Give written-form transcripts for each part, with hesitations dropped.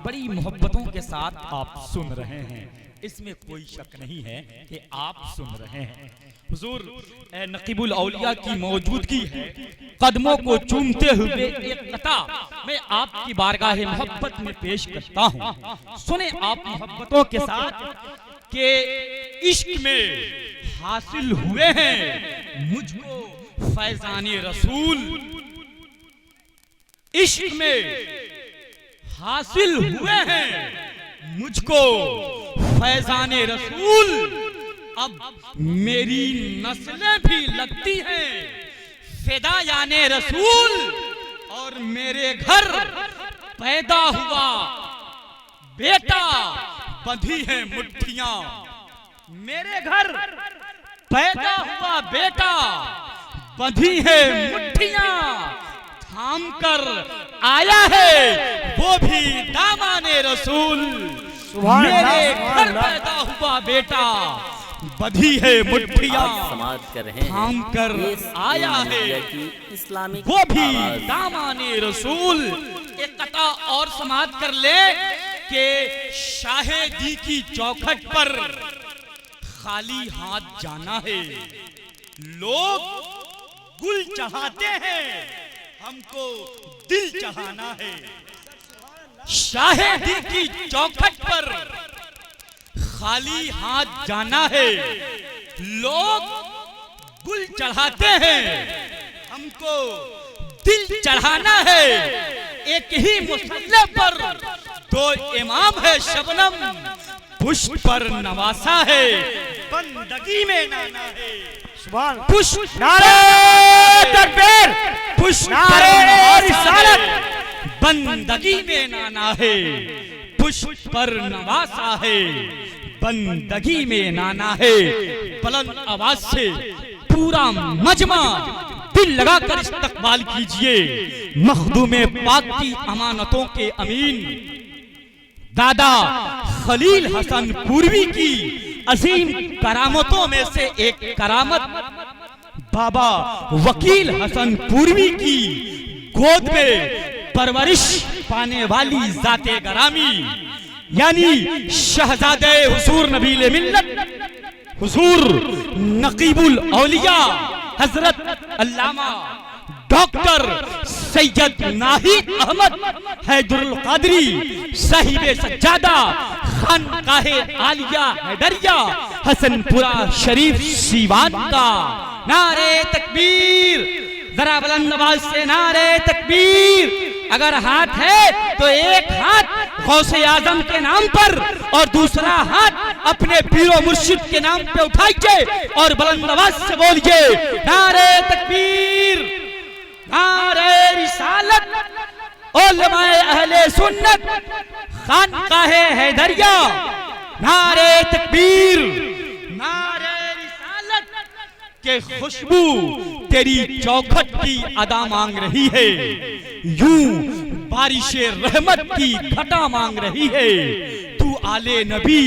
بڑی محبتوں کے ساتھ آپ سن رہے ہیں، اس میں کوئی شک نہیں ہے کہ آپ سن رہے ہیں۔ حضور نقیب الاولیاء کی موجودگی ہے، قدموں کو چومتے ہوئے ایک قطع میں آپ کی بارگاہ محبت میں پیش کرتا ہوں۔ سنیں آپ محبتوں کے ساتھ کہ عشق میں حاصل ہوئے ہیں مجھ کو فیضان رسول، عشق میں حاصل ہوئے ہیں مجھ کو فیضان رسول، اب میری نسلیں بھی لگتی ہیں فدایان رسول، اور میرے گھر پیدا ہوا بیٹا بندھی ہیں مٹھیاں، میرے گھر پیدا ہوا بیٹا بندھی ہیں مٹھیاں، تھام کر آیا ہے وہ بھی دامان رسول، میرے گھر پیدا ہوا بیٹا بدھی ہے مٹھیاں، تھام کر آیا ہے وہ بھی دامان رسول۔ ایک قطع اور سماعت کر لے کہ شاہ دی کی چوکھٹ پر خالی ہاتھ جانا ہے، لوگ گل چڑھاتے ہیں ہم کو دل چڑھانا ہے، شاہ دی کی چوکھٹ پر خالی ہاتھ جانا ہے، لوگ گل چڑھاتے ہیں ہم کو دل چڑھانا ہے، ایک ہی مصلی پر دو امام ہے شبنم، پشت پر نواسا ہے بندگی میں نانا ہے، پشت نعرہ تکبیر، پشت نعرہ رسالت، بندگی میں نانا ہے، پشت پر نواسا ہے بندگی میں نانا ہے۔ بلند آواز سے پورا مجمع دل لگا کر استقبال کیجئے مخدوم پاک کی امانتوں کے امین دادا خلیل حسن پوروی کی عظیم کرامتوں میں سے ایک کرامت، بابا وکیل حسن پوروی کی گود میں پرورش پانے والی ذات گرامی، یعنی شہزادہ حضور نبیل ملت حضور نقیب الاولیاء حضرت علامہ ڈاکٹر سید ناہید احمد حیدر القادری صاحب سجادہ خانقاہ عالیہ حیدریہ حسن پورہ شریف سیوان کا نعرہ تکبیر، ذرا بلند آواز سے نعرہ تکبیر۔ اگر ہاتھ ہے تو ایک ہاتھ غوث اعظم کے نام پر اور دوسرا ہاتھ اپنے پیر و مرشد کے نام پہ اٹھائیے اور بلند آواز سے بولیے نعرہ تکبیر، نعرہ رسالت، علماء اہل سنت، خانقاہ حیدریہ، نعرہ تکبیر، نعرہ رسالت کہ خوشبو تیری چوکھٹ کی ادا مانگ رہی ہے، یوں بارش رحمت کی گھٹا مانگ رہی ہے، تو آل نبی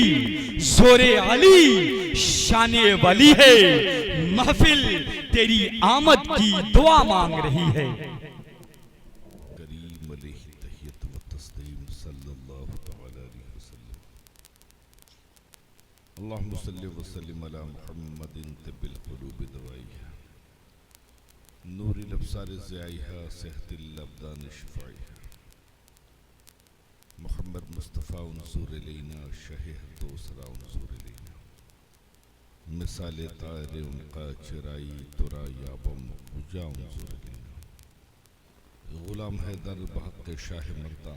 زور علی شان ولی ہے، محفل تیری آمد کی دعا مانگ رہی ہے۔ کریم علیہ تحیت و تسلیم صلی اللہ تعالی علیہ وسلم۔ اللہم صلی وسلم علی محمد طب القلوب دوائیہ، نور الابصار ضیائیہ، صحت الابدان شفائیہ، محمد مصطفیٰ انظر الینا، شہہ دوسرا انظر الینا، مثال طائر ان کا چرائی ترا یابم کجا انظر الینا، غلام حیدر بحق شاہ مردہ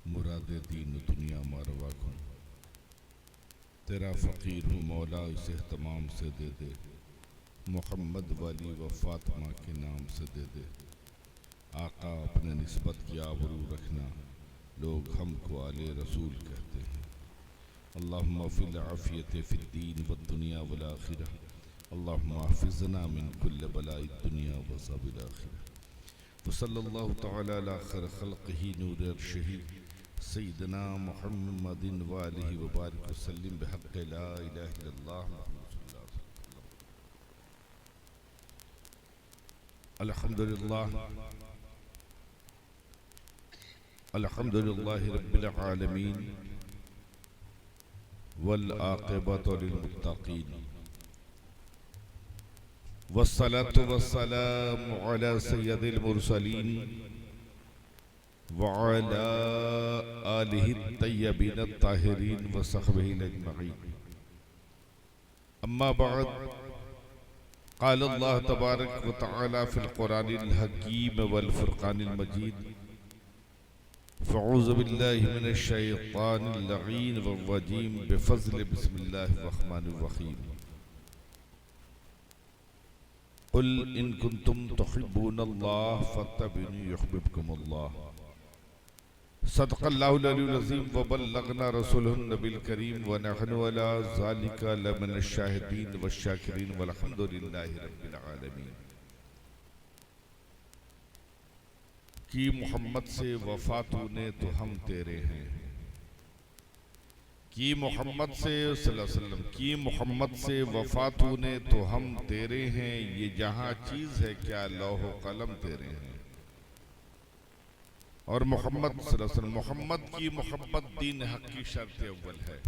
مراد دین دنیا ماروا کن، تیرا فقیر ہوں مولا اس اہتمام سے دے دے، محمد والی و فاطمہ کے نام سے دے دے، آقا اپنے نسبت کی آبرو رکھنا، لوگ ہم کو آل رسول کہتے ہیں۔ اللہم فی العافیت فی الدین والدنیا والآخرہ، اللہم احفظنا من کل بلاء الدنیا وعذاب الآخرہ، وصلی اللہ تعالی علی خیر خلقہ نور عرشہ سیدنا محمد وآلہ وبارک وسلم بحق لا الہ الا اللہ محمد صلی اللہ علیہ وسلم۔ الحمدللہ الحمد للہ رب العالمین والعاقبۃ للمتقین والصلاة والسلام علی سید المرسلین وعلى آلہ الطیبین الطاہرین وصحبہ اجمعین اما بعد قال اللہ تبارک وتعالی فی القرآن الحکیم والفرقان المجید فاعوذ باللہ من الشیطان اللعین والرجیم بفضل بسم اللہ الرحمن الرحیم قل ان کنتم تحبون اللہ فاتبعونی یحببکم اللہ صدق اللہ العلی العظیم وبلغنا رسولہ النبی الکریم ونحن علی ذالک لمن الشاہدین والشاکرین والحمد للہ رب العالمین کی محمد سے وفا تو نے تو ہم تیرے ہیں کی محمد سے صلی اللہ علیہ وسلم کی محمد سے وفا تو نے تو ہم تیرے ہیں یہ جہاں چیز ہے کیا لوح و قلم تیرے ہیں اور محمد صلی اللہ علیہ وسلم محمد کی محبت دین حق کی شرط اول ہے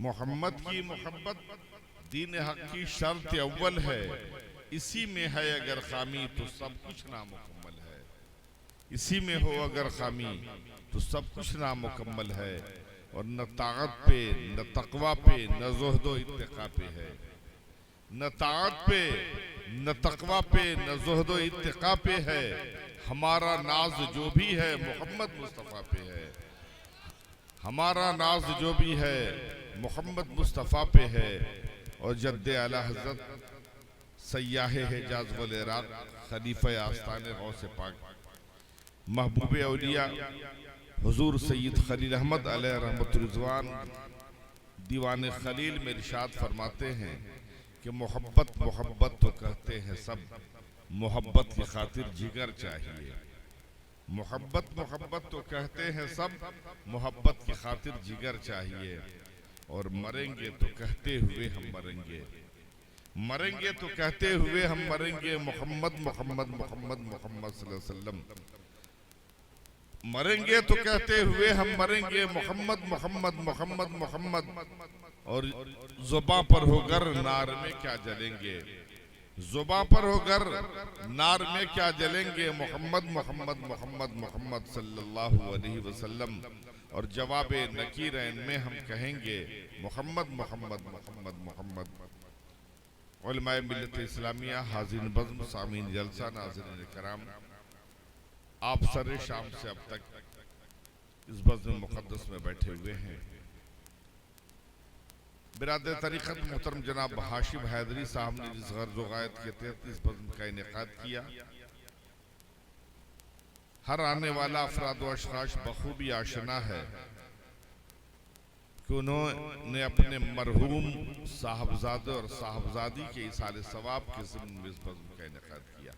محمد کی محبت دین حق کی شرط اول ہے اسی میں ہے اگر خامی تو سب کچھ نامکمل ہے اسی میں ہو اگر خامی تو سب کچھ نامکمل ہے اور نہ طاعت پہ نہ تقوی پہ نہ زہد و اتقا پہ ہے نہ طاعت پہ نہ تقوی پہ نہ زہد و اتقا پہ ہے ہمارا ناز جو بھی ہے محمد مصطفیٰ پہ ہے ہمارا ناز جو بھی ہے محمد مصطفیٰ پہ ہے اور جد اعلی حضرت سیاح حجاز والعراق خلیفہ آستان غوث پاک محبوب اولیاء حضور سید خلیل احمد علیہ رحمت رضوان دیوان خلیل میں ارشاد فرماتے ہیں کہ محبت محبت تو کہتے ہیں سب محبت کی خاطر جگر چاہیے محبت محبت تو کہتے ہیں سب محبت کی خاطر جگر چاہیے اور مریں گے تو کہتے ہوئے ہم مریں گے مریں گے تو کہتے ہوئے ہم مریں گے محمد محمد محمد محمد صلی اللہ علیہ وسلم مریں گے تو کہتے ہوئے ہم مریں گے محمد محمد محمد محمد اور زباں پر ہو گر نار میں کیا جلیں گے زباں پر ہو گر نار میں کیا جلیں گے محمد محمد محمد محمد صلی اللہ علیہ وسلم اور جواب نکیرین میں ہم کہیں گے محمد محمد محمد محمد علماء ملت اسلامیہ حاضرین بزم سامعین جلسہ ناظرین کرام آپ سر شام سے اب تک اس بزم مقدس میں بیٹھے ہوئے ہیں برادر طریقت محترم جناب ہاشم حیدری صاحب نے جس غرض و غایت کے تحت اس بزم کا انعقاد کیا ہر آنے والا افراد و اشخاص بخوبی آشنا ہے کہ انہوں نے اپنے مرحوم صاحبزادے اور صاحبزادی کے ایصال ثواب کے ضمن میں اس بزم کا انعقاد کیا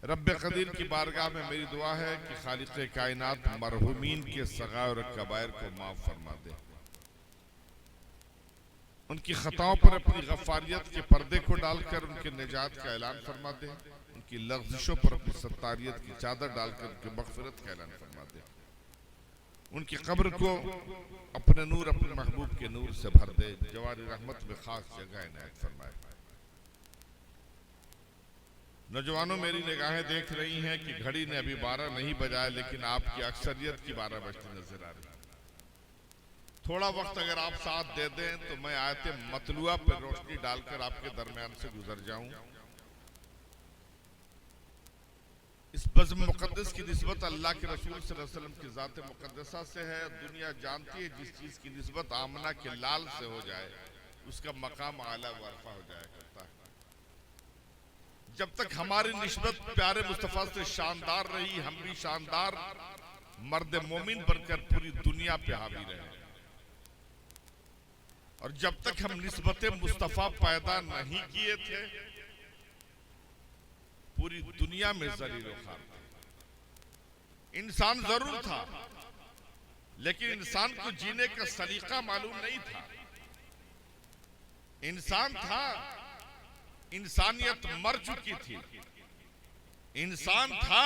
رب قدیر کی بارگاہ میں میری دعا ہے کہ خالق کائنات مرحومین کے صغائر اور کبائر کو معاف فرما دے ان کی خطاؤں پر اپنی غفاریت کے پردے کو ڈال کر ان کے نجات کا اعلان فرما دے ان کی لغزشوں پر اپنی ستاریت کی چادر ڈال کر ان کی مغفرت کا اعلان فرما دے ان کی قبر کو اپنے نور اپنے محبوب کے نور سے بھر دے جواری رحمت میں خاص جگہ عنایت فرمائے نوجوانوں میری نگاہیں دیکھ رہی ہیں کہ گھڑی نے ابھی 12 نہیں بجائے لیکن آپ کی اکثریت کی 12 بجتی نظر آ رہی تھوڑا وقت اگر آپ ساتھ دے دیں تو میں آیت مطلوعہ پر روشنی ڈال کر آپ کے درمیان سے گزر جاؤں اس بزم مقدس کی نسبت اللہ کے رسول صلی اللہ علیہ وسلم کی ذات مقدسہ سے ہے دنیا جانتی ہے جس چیز کی نسبت آمنہ کے لال سے ہو جائے اس کا مقام اعلیٰ و عرفہ ہو جائے کرتا ہے جب تک ہماری نسبت پیارے مصطفیٰ سے شاندار رہی ہم بھی شاندار مرد مومن بن کر پوری دنیا پہ حاوی رہے اور جب تک ہم نسبت مصطفیٰ پیدا نہیں کیے تھے پوری دنیا میں ذلیل و خوار تھے انسان ضرور تھا لیکن انسان کو جینے کا سلیقہ معلوم نہیں تھا انسان تھا انسانیت مر چکی تھی انسان تھا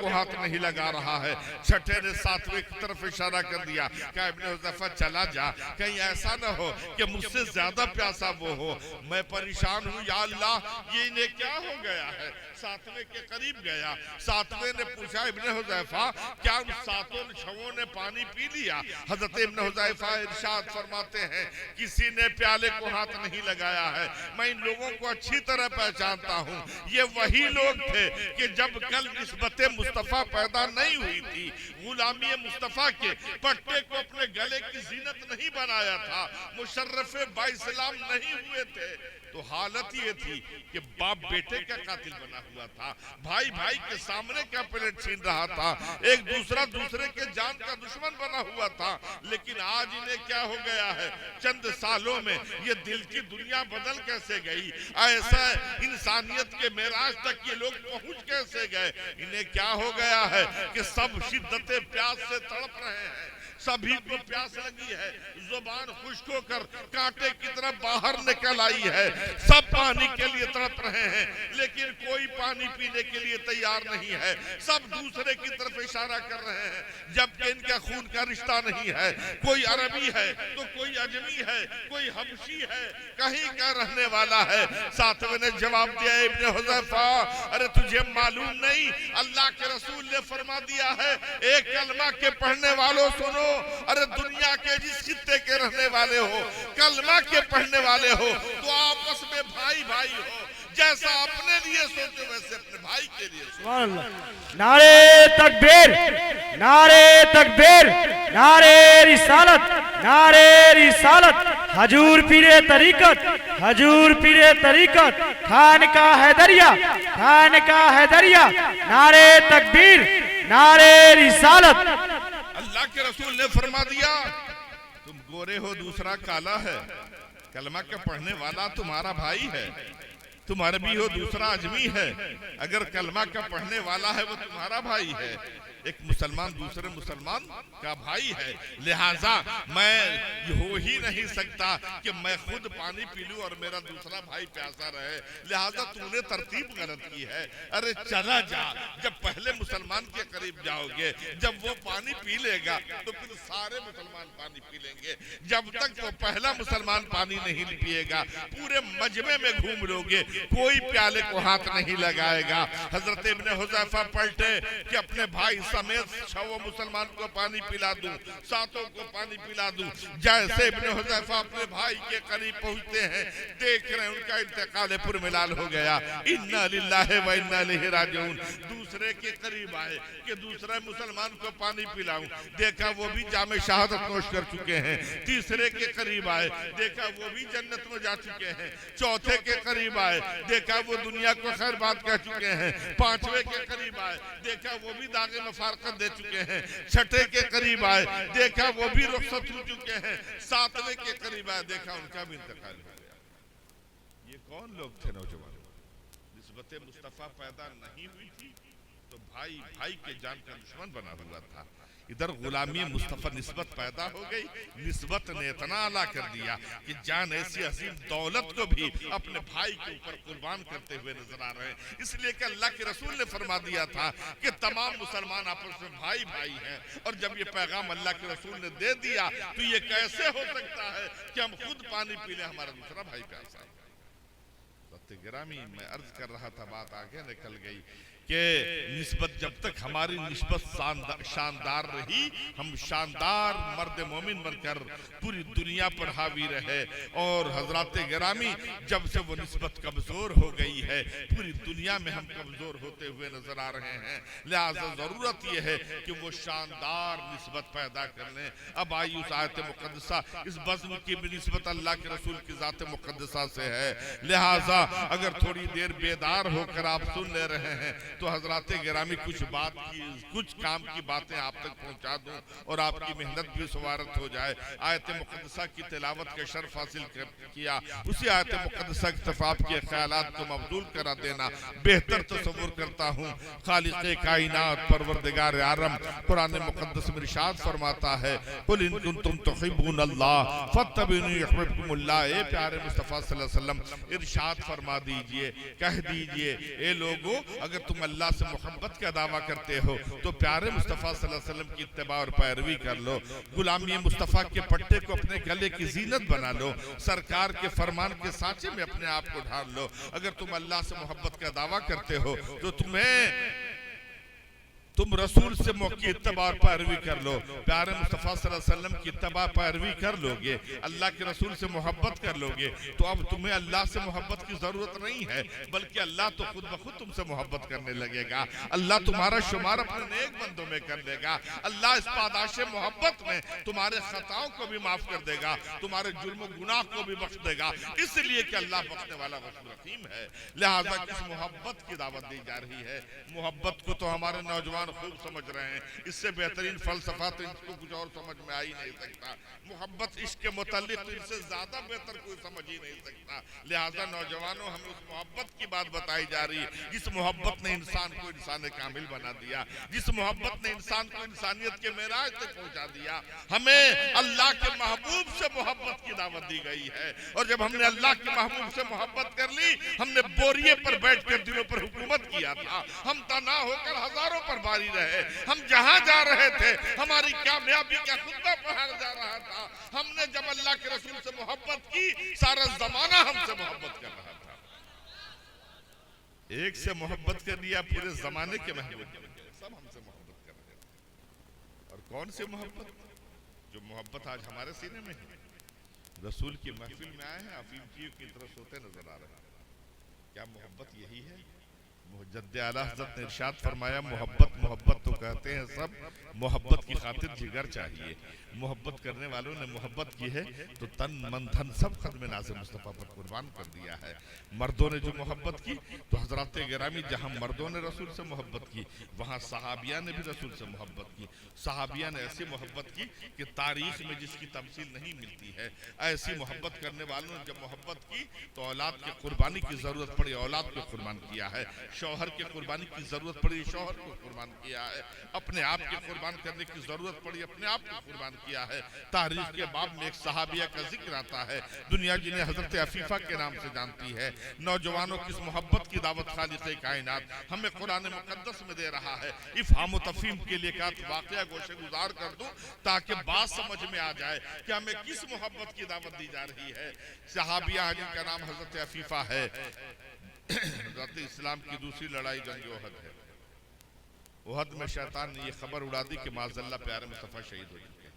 کو ہاتھ نہیں لگا رہا ہے. چھٹے نے ساتویں کی طرف اشارہ کر دیا. کہا ابن حذیفہ چلا جا, کہیں ایسا نہ ہو کہ مجھ سے زیادہ پیاسا وہ ہو. میں پریشان ہوں یا اللہ, یہ انہیں کیا ہو گیا ہے. ساتویں کے قریب گیا. ساتویں نے پوچھا ابن حذیفہ کیا ان ساتوں چھووں نے پانی پی لیا؟ حضرت ابن حذیفہ ارشاد فرماتے ہیں کسی نے پیالے کو ہاتھ نہیں لگایا ہے. میں ان لوگوں کو اچھی طرح پہچانتا ہوں. یہ وہی لوگ تھے کہ جب کل نسبت مصطفیٰ پیدا نہیں ہوئی تھی, غلامی مصطفیٰ کے پٹے کو اپنے گلے کی زینت نہیں بنایا تھا, مشرف با اسلام نہیں ہوئے تھے, تو حالت یہ تھی کہ باپ بیٹے کا قاتل بنا ہوا تھا, بھائی بھائی کے سامنے کا پلیٹ چھین رہا تھا, ایک دوسرا دوسرے کے جان کا دشمن بنا ہوا تھا. لیکن آج انہیں کیا ہو گیا ہے, چند سالوں میں یہ دل کی دنیا بدل کیسے گئی, ایسا انسانیت کے معراج تک یہ لوگ پہنچ کیسے گئے. انہیں کیا ہو گیا ہے کہ سب شدت پیاس سے تڑپ رہے ہیں, سبھی کو پیاس لگی ہے, زبان خشک ہو کر کانٹے کی طرح باہر نکل آئی ہے, سب پانی کے لیے تڑپ رہے ہیں لیکن کوئی پانی پینے کے لیے تیار نہیں ہے, سب دوسرے کی طرف اشارہ کر رہے ہیں جبکہ ان کا خون کا رشتہ نہیں ہے. کوئی عربی ہے تو کوئی اجمی ہے, کوئی حبشی ہے, کہیں کا رہنے والا ہے. ساتویں نے جواب دیا ابن حذیفہ ارے تجھے معلوم نہیں, اللہ کے رسول نے فرما دیا ہے ایک کلمہ کے پڑھنے والوں سنو, ارے دنیا کے جس خطے کے رہنے والے ہو, کلمہ کے پڑھنے والے ہو تو آپس میں بھائی بھائی ہو, جیسا اپنے لیے سوچو ویسے اپنے بھائی کے لیے سوچو. سبحان اللہ. نعرے تکبیر, نعرے تکبیر, نعرے رسالت, نعرے رسالت. حضور پیر طریقت, حضور پیر طریقت, خانقاہ حیدریہ, خانقاہ حیدریہ. نعرے تکبیر, نعرے رسالت. اللہ کے رسول نے فرما دیا تم گورے ہو دوسرا کالا ہے, کلمہ کا پڑھنے والا تمہارا بھائی ہے, تم عربی ہو دوسرا اجمی ہے, اگر کلمہ کا پڑھنے والا ہے وہ تمہارا بھائی ہے, ایک مسلمان دوسرے مسلمان کا بھائی ہے. لہٰذا میں ہو ہی نہیں سکتا کہ میں خود پانی پی لوں اور میرا دوسرا بھائی پیاسا رہے, لہٰذا تم نے ترتیب غلط کی ہے. ارے چلا جا, جب پہلے مسلمان کے قریب جاؤ گے, جب وہ پانی پی لے گا تو پھر سارے مسلمان پانی پی لیں گے. جب تک وہ پہلا مسلمان پانی نہیں پیے گا پورے مجمع میں گھوم لو گے, کوئی پیالے کو ہاتھ نہیں لگائے گا. حضرت ابن حذیفہ پلٹے کہ اپنے بھائی سمیت چھو مسلمان کو پانی پلا دوں, ساتوں کو پانی پلا دوں. جیسے ابن حذیفہ اپنے بھائی کے قریب پہنچتے ہیں, دیکھ رہے ہیں ان کا انتقال پر ملال ہو گیا. انا للہ و انا الیہ راجعون. دوسرے کے قریب آئے کہ دوسرے مسلمان کو پانی پلاؤں, دیکھا وہ بھی جام شہادت نوش کر چکے ہیں. تیسرے کے قریب آئے, دیکھا وہ بھی جنت میں جا چکے ہیں. چوتھے کے قریب آئے, دیکھا وہ دنیا کو خیر بات کہہ چکے ہیں. پانچویں کے قریب آئے, دیکھا وہ بھی داغ مفارقت دے چکے ہیں. چھٹے کے قریب آئے, دیکھا وہ بھی رخصت ہو چکے ہیں. ساتویں کے قریب آئے, دیکھا ان کا بھی انتقال ہو گیا. یہ کون لوگ تھے نوجوان؟ نسبت مصطفیٰ پیدا نہیں ہوئی تھی تو بھائی بھائی کے جان کا دشمن بنا ہوا تھا. ادھر غلامی مصطفیٰ نسبت پیدا ہو گئی, نسبت نے اتنا اعلیٰ کر دیا کہ جان ایسی عظیم دولت کو بھی اپنے بھائی کے اوپر قربان کرتے ہوئے نظر آ رہے ہیں. اس لیے کہ اللہ کے رسول نے فرما دیا تھا کہ تمام مسلمان آپس میں بھائی بھائی ہیں, اور جب یہ پیغام اللہ کے رسول نے دے دیا تو یہ کیسے ہو سکتا ہے کہ ہم خود پانی پی لیں, ہمارا دوسرا بھائی پیاسا ہے. گرامی میں عرض کر رہا تھا, بات آگے نکل گئی کہ نسبت جب تک ہماری نسبت شاندار رہی, ہم شاندار مرد مومن بن کر پوری دنیا پر حاوی رہے. اور حضرات گرامی جب سے وہ نسبت کمزور ہو گئی ہے, پوری دنیا میں ہم کمزور ہوتے ہوئے نظر آ رہے ہیں. لہذا ضرورت یہ ہے کہ وہ شاندار نسبت پیدا کر لیں. اب آئی اس آیت مقدسہ, اس بزم کی بھی نسبت اللہ کے رسول کی ذات مقدسہ سے ہے. لہذا اگر تھوڑی دیر بیدار ہو کر آپ سن لے رہے ہیں تو حضرات گرامی کچھ کام کی باتیں آپ تک پہنچا دوں اور آپ کی محنت بھی سوارت ہو جائے. آیت مقدسہ کی تلاوت کے شرف حاصل کیا, اسی آیت مقدسہ کے اتفاق کے خیالات کو مبذول کرا دینا بہتر تصور کرتا ہوں. خالق کائنات پروردگار عالم قرآن مقدس میں ارشاد فرماتا ہے, قل ان کنتم تحبون اللہ فاتبعونی یحببکم اللہ. اے پیارے مصطفیٰ صلی اللہ علیہ وسلم ارشاد فرما دیجئے, کہہ دیجئے, اے لوگو اگر تم اللہ سے محبت کا دعویٰ کرتے ہو تو پیارے مصطفیٰ صلی اللہ علیہ وسلم کی اتباع اور پیروی کر لو، غلامی مصطفیٰ کے پٹے کو اپنے گلے کی زینت بنا لو، سرکار کے فرمان کے سانچے میں اپنے آپ کو ڈھال لو۔ اگر تم اللہ سے محبت کا دعویٰ کرتے ہو تو تم رسول سے کی اتباع اور پیروی کر لو، پیارے مصطفیٰ صلی اللہ علیہ وسلم کی اتباع پیروی کر لو گے، اللہ کے رسول سے محبت کر لو گے تو اب تمہیں اللہ سے محبت کی ضرورت نہیں ہے، بلکہ اللہ تو خود بخود تم سے محبت کرنے لگے گا۔ اللہ تمہارا شمار اپنے نیک بندوں میں کر لے گا، اللہ اس پاداش محبت میں تمہارے خطاؤں کو بھی معاف کر دے گا، تمہارے جرم و گناہ کو بھی بخش دے گا، اس لیے کہ اللہ بخشنے والا غفور رحیم ہے۔ لہٰذا کس محبت کی دعوت دی جا رہی ہے؟ محبت کو تو ہمارے نوجوان خوب سمجھ رہے ہیں، اس سے بہترین فلسفہ تو ان کو کچھ اور سمجھ میں آ ہی نہیں سکتا۔ محبت عشق کے متعلق تو ان سے زیادہ بہتر کوئی سمجھ ہی نہیں سکتا۔ لہٰذا نوجوانوں، ہمیں اس محبت کی بات بتائی جا رہی ہے جس محبت نے انسان کو انسان کامل بنا دیا، جس محبت نے انسان کو انسانیت کے معراج تک پہنچا دیا۔ ہمیں اللہ کے محبوب سے محبت کی دعوت دی گئی ہے، اور جب ہم نے اللہ کے محبوب سے محبت کر لی، ہم نے بوریے پر بیٹھ کر دلوں پر حکومت کیا تھا، ہم تنہا ہو کر ہزاروں پر باری رہے، ہم جہاں جا رہے تھے ہماری کامیابی کا خطہ پہاڑ جا رہا تھا۔ ہم نے جب اللہ کے رسول سے محبت کی، سارا زمانہ ہم سے محبت کر رہا تھا۔ ایک سے محبت کر لیا، پورے زمانے کے محبوب سب ہم سے محبت کر رہے تھے۔ اور کون سی محبت؟ جو محبت آج ہمارے سینے میں ہے۔ رسول کی محفل میں آئے ہیں، افیم کی طرف سوتے نظر آ رہے ہیں۔ کیا محبت یہی ہے؟ جد اعلیٰ حضرت نے ارشاد فرمایا، محبت تو کہتے ہیں سب، محبت کی خاطر جگر چاہیے۔ محبت کرنے والوں نے محبت کی ہے تو تن من دھن سب خدمت ناز مصطفیٰ پر قربان کر دیا ہے۔ مردوں نے جو محبت کی تو حضرات گرامی، جہاں مردوں نے رسول سے محبت کی وہاں صحابیہ نے بھی رسول سے محبت کی۔ صحابیہ نے ایسی محبت کی کہ تاریخ میں جس کی تمثیل نہیں ملتی ہے۔ ایسی محبت کرنے والوں نے جب محبت کی تو اولاد کی قربانی کی ضرورت پڑی، اولاد کو قربان کیا ہے۔ شوہر کی قربانی کی ضرورت پڑی، شوہر کو قربان کیا ہے۔ اپنے آپ کی قربان کرنے کی ضرورت پڑی، اپنے آپ کو قربان کیا ہے۔ تاریخ کے باب میں ایک صحابیہ کا ذکر آتا ہے، دنیا جنہیں حضرت عفیفہ کے نام سے جانتی ہے۔ نوجوانوں کی اس محبت کی دعوت خالق کائنات ہمیں قرآن مقدس میں دے رہا ہے۔ افہام و تفہیم کے لیے ایک واقعہ گوشے گزار کر دوں تاکہ بات سمجھ میں آ جائے کہ ہمیں کس محبت کی دعوت دی جا رہی ہے۔ صحابیہ جن کا نام حضرت عفیفہ ہے، حضرت اسلام کی دوسری لڑائی جنگ احد ہے۔ احد میں شیطان نے یہ خبر اڑا دی کہ معاذ اللہ پیارے مصطفیٰ شہید ہو چکے۔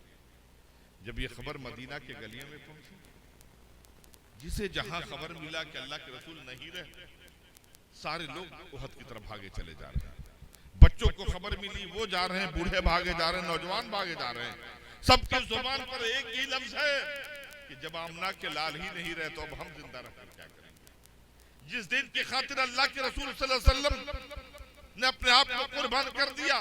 جب یہ خبر مدینہ کے گلیوں میں پہنچی، جسے جہاں خبر ملا کہ اللہ کے رسول نہیں رہے، سارے لوگ احد کی طرف بھاگے چلے جا رہے ہیں۔ بچوں کو خبر ملی، وہ جا رہے ہیں، بوڑھے بھاگے جا رہے ہیں، نوجوان بھاگے جا رہے ہیں۔ سب کی زبان پر ایک ہی لفظ ہے کہ جب آمنہ کے لال ہی نہیں رہے تو اب ہم زندہ رہ کر کیا کریں گے؟ جس دن کی خاطر اللہ کے رسول صلی اللہ علیہ وسلم نے اپنے آپ کو قربان کر دیا،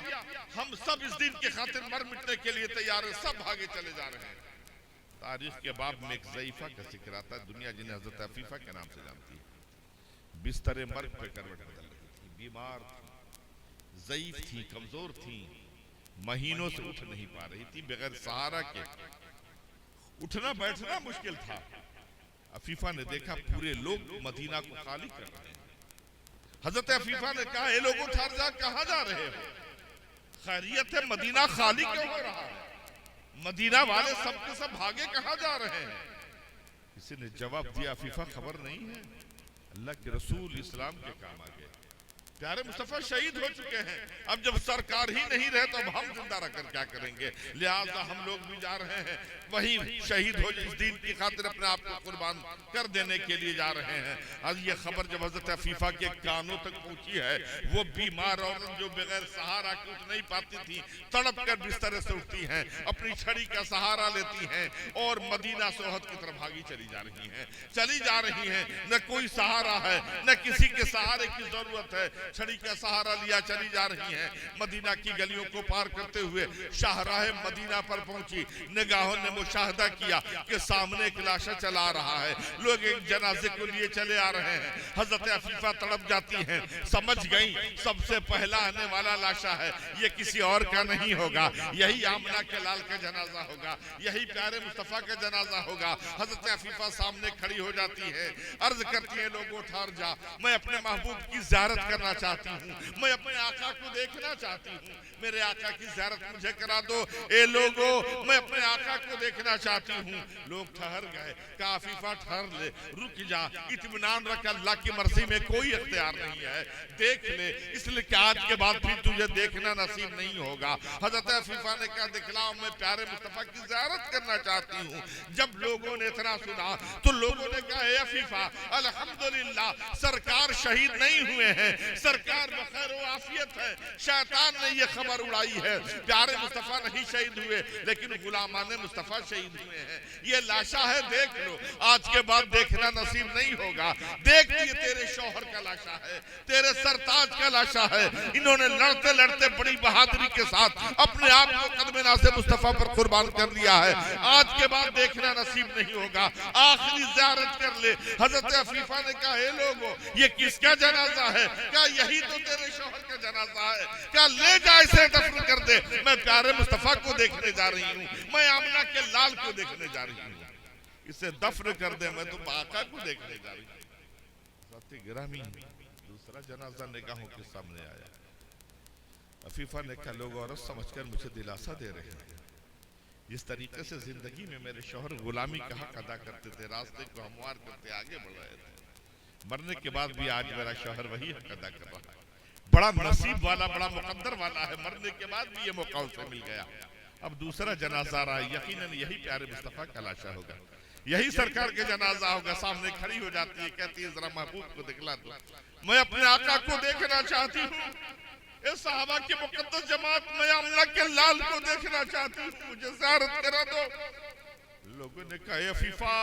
ہم سب اس دن کی خاطر مر مٹنے کے لیے تیار ہیں، سب بھاگے چلے جا رہے ہیں۔ تاریخ کے باب میں ایک ضعیفہ کا ذکر آتا ہے، دنیا جنہیں حضرت عفیفہ کے نام سے جانتی ہے۔ بستر مرگ پہ کروٹ بدل رہی تھی، بیمار تھی، ضعیف تھی، کمزور تھی، مہینوں سے اٹھ نہیں پا رہی تھی، بغیر سہارا کے اٹھنا بیٹھنا مشکل تھا۔ عفیفہ نے دیکھا پورے لوگ مدینہ کو خالی کر رہے ہیں۔ حضرت عفیفہ نے کہا، اے لوگوں ٹھہر جا، کہاں جا رہے ہو؟ خیریت ہے؟ مدینہ خالی کیوں ہو رہا ہے؟ مدینہ والے سب کے سب بھاگے کہاں جا رہے ہیں؟ کسی نے جواب دیا، عفیفہ خبر نہیں ہے، اللہ کے رسول اسلام کے کام آ گئے، پیارے مصطفیٰ شہید ہو چکے ہیں، اب جب سرکار ہی نہیں رہے تو اب ہم زندہ رہ کر کیا کریں گے؟ لہٰذا ہم لوگ بھی جا رہے ہیں، وہی شہید ہو جس دین کی خاطر اپنے آپ کو قربان کر دینے کے لیے جا رہے ہیں۔ اور یہ خبر جب حضرت عفیفہ کے کانوں تک پہنچی ہے، وہ بیمار عورت جو بغیر سہارا کے اٹھ نہیں پاتی تھی، تڑپ کر بستر سے اٹھتی ہیں، اپنی چھڑی کا سہارا لیتی ہیں اور مدینہ سے احد کی طرف بھاگی چلی جا رہی ہیں۔ نہ کوئی سہارا ہے، نہ کسی کے سہارے کی ضرورت ہے، چھڑی کا سہارا لیا چلی جا رہی ہیں۔ مدینہ کی گلیوں کو پار کرتے ہوئے شاہراہ مدینہ پر پہنچی، نگاہوں نے مشاہدہ کیا کہ سامنے ایک لاشا چلا رہا ہے، لوگ ایک جنازے کو لیے چلے آ رہے ہیں۔ حضرت عفیفہ تڑپ جاتی ہیں، سمجھ گئیں سب سے پہلا آنے والا لاشا ہے، یہ کسی اور کا نہیں ہوگا، یہی آمنہ کے لال کا جنازہ ہوگا، یہی پیارے مصطفیٰ کا جنازہ ہوگا۔ حضرت عفیفہ سامنے کھڑی ہو جاتی ہے، عرض کرتی ہے، لوگوں ٹھہر جا، میں اپنے محبوب کی زیارت کرنا چاہتی ہوں، میں اپنے آقا کو دیکھنا چاہتی ہوں، میرے آقا کی زیارت مجھے کرا دو۔ اے لوگو میں اپنے آقا کو دیکھنا چاہتی ہوں۔ لوگ ٹھہر گئے، کہا عفیفہ ٹھہر لے، رک جا، اطمینان رکھ، اللہ کی مرضی میں کوئی اختیار نہیں ہے، دیکھ لے، اس لیے کہ آج کے بعد پھر تجھے دیکھنا نصیب نہیں ہوگا۔ حضرت عفیفہ نے کہا دکھلاؤ، میں پیارے مصطفیٰ کی زیارت کرنا چاہتی ہوں۔ جب لوگوں نے اتنا سنا تو لوگوں نے کہا اے عفیفہ الحمدللہ سرکار شہید نہیں ہوئے ہیں، سرکار بخیر و عافیت ہے، شیطان نے یہ خبر اڑائی ہے، پیارے مصطفیٰ نہیں شہید ہوئے لیکن غلامان مصطفیٰ شہید ہوئے ہیں، یہ لاشا ہے، دیکھ لو، آج کے بعد دیکھنا نصیب نہیں ہوگا، دیکھ یہ تیرے شوہر کا لاشا ہے، تیرے سرتاج کا لاشا ہے۔ انہوں نے لڑتے لڑتے بڑی بہادری کے ساتھ اپنے آپ کو قدم ناز مصطفیٰ پر قربان کر دیا ہے، آج کے بعد دیکھنا نصیب نہیں ہوگا، آخری زیارت کر لے۔ حضرت عفیفہ نے کہا اے لوگو یہ کس کا جنازہ ہے؟ کہا یہی تو تیرے شوہر کا جنازہ ہے۔ کہا لے جا اسے دفن کر دے، میں پیارے مصطفیٰ کو دیکھنے جا رہی ہوں، میں آمنہ کے لال کو دیکھنے جا رہی ہوں، اسے دفن کر دے، میں تو آقا کو دیکھنے جا رہی ہوں۔ ساتھی گرامی دوسرا جنازہ نگاہوں کے سامنے آیا، عفیفہ نے کہا لوگ عورت سمجھ کر مجھے دلاسا دے رہے ہیں، جس طریقے سے زندگی میں میرے شوہر غلامی کا حق ادا کرتے تھے، راستے کو ہموار کرتے آگے بڑھ رہے تھے، مرنے کے بعد بھی آج میرا شوہر وہی حق ادا کر رہا ہے، بڑا نصیب والا، بڑا مقدر والا ہے، مرنے کے بعد بھی یہ موقع اسے مل گیا۔ اب دوسرا جنازہ رہا، یقیناً یہی پیارے مصطفیٰ کا لاشا ہوگا، یہی سرکار کے جنازہ ہوگا۔ سامنے کھڑی ہو جاتی ہے، کہتی ہے ذرا محبوب کو دکھلا دو، میں اپنے آقا کو دیکھنا چاہتی ہوں، اے صحابہ کی مقدس جماعت، میں آمنہ کے لال کو دیکھنا چاہتی ہوں، مجھے زیارت کرا دو۔ لوگوں نے کہا اے عفیفہ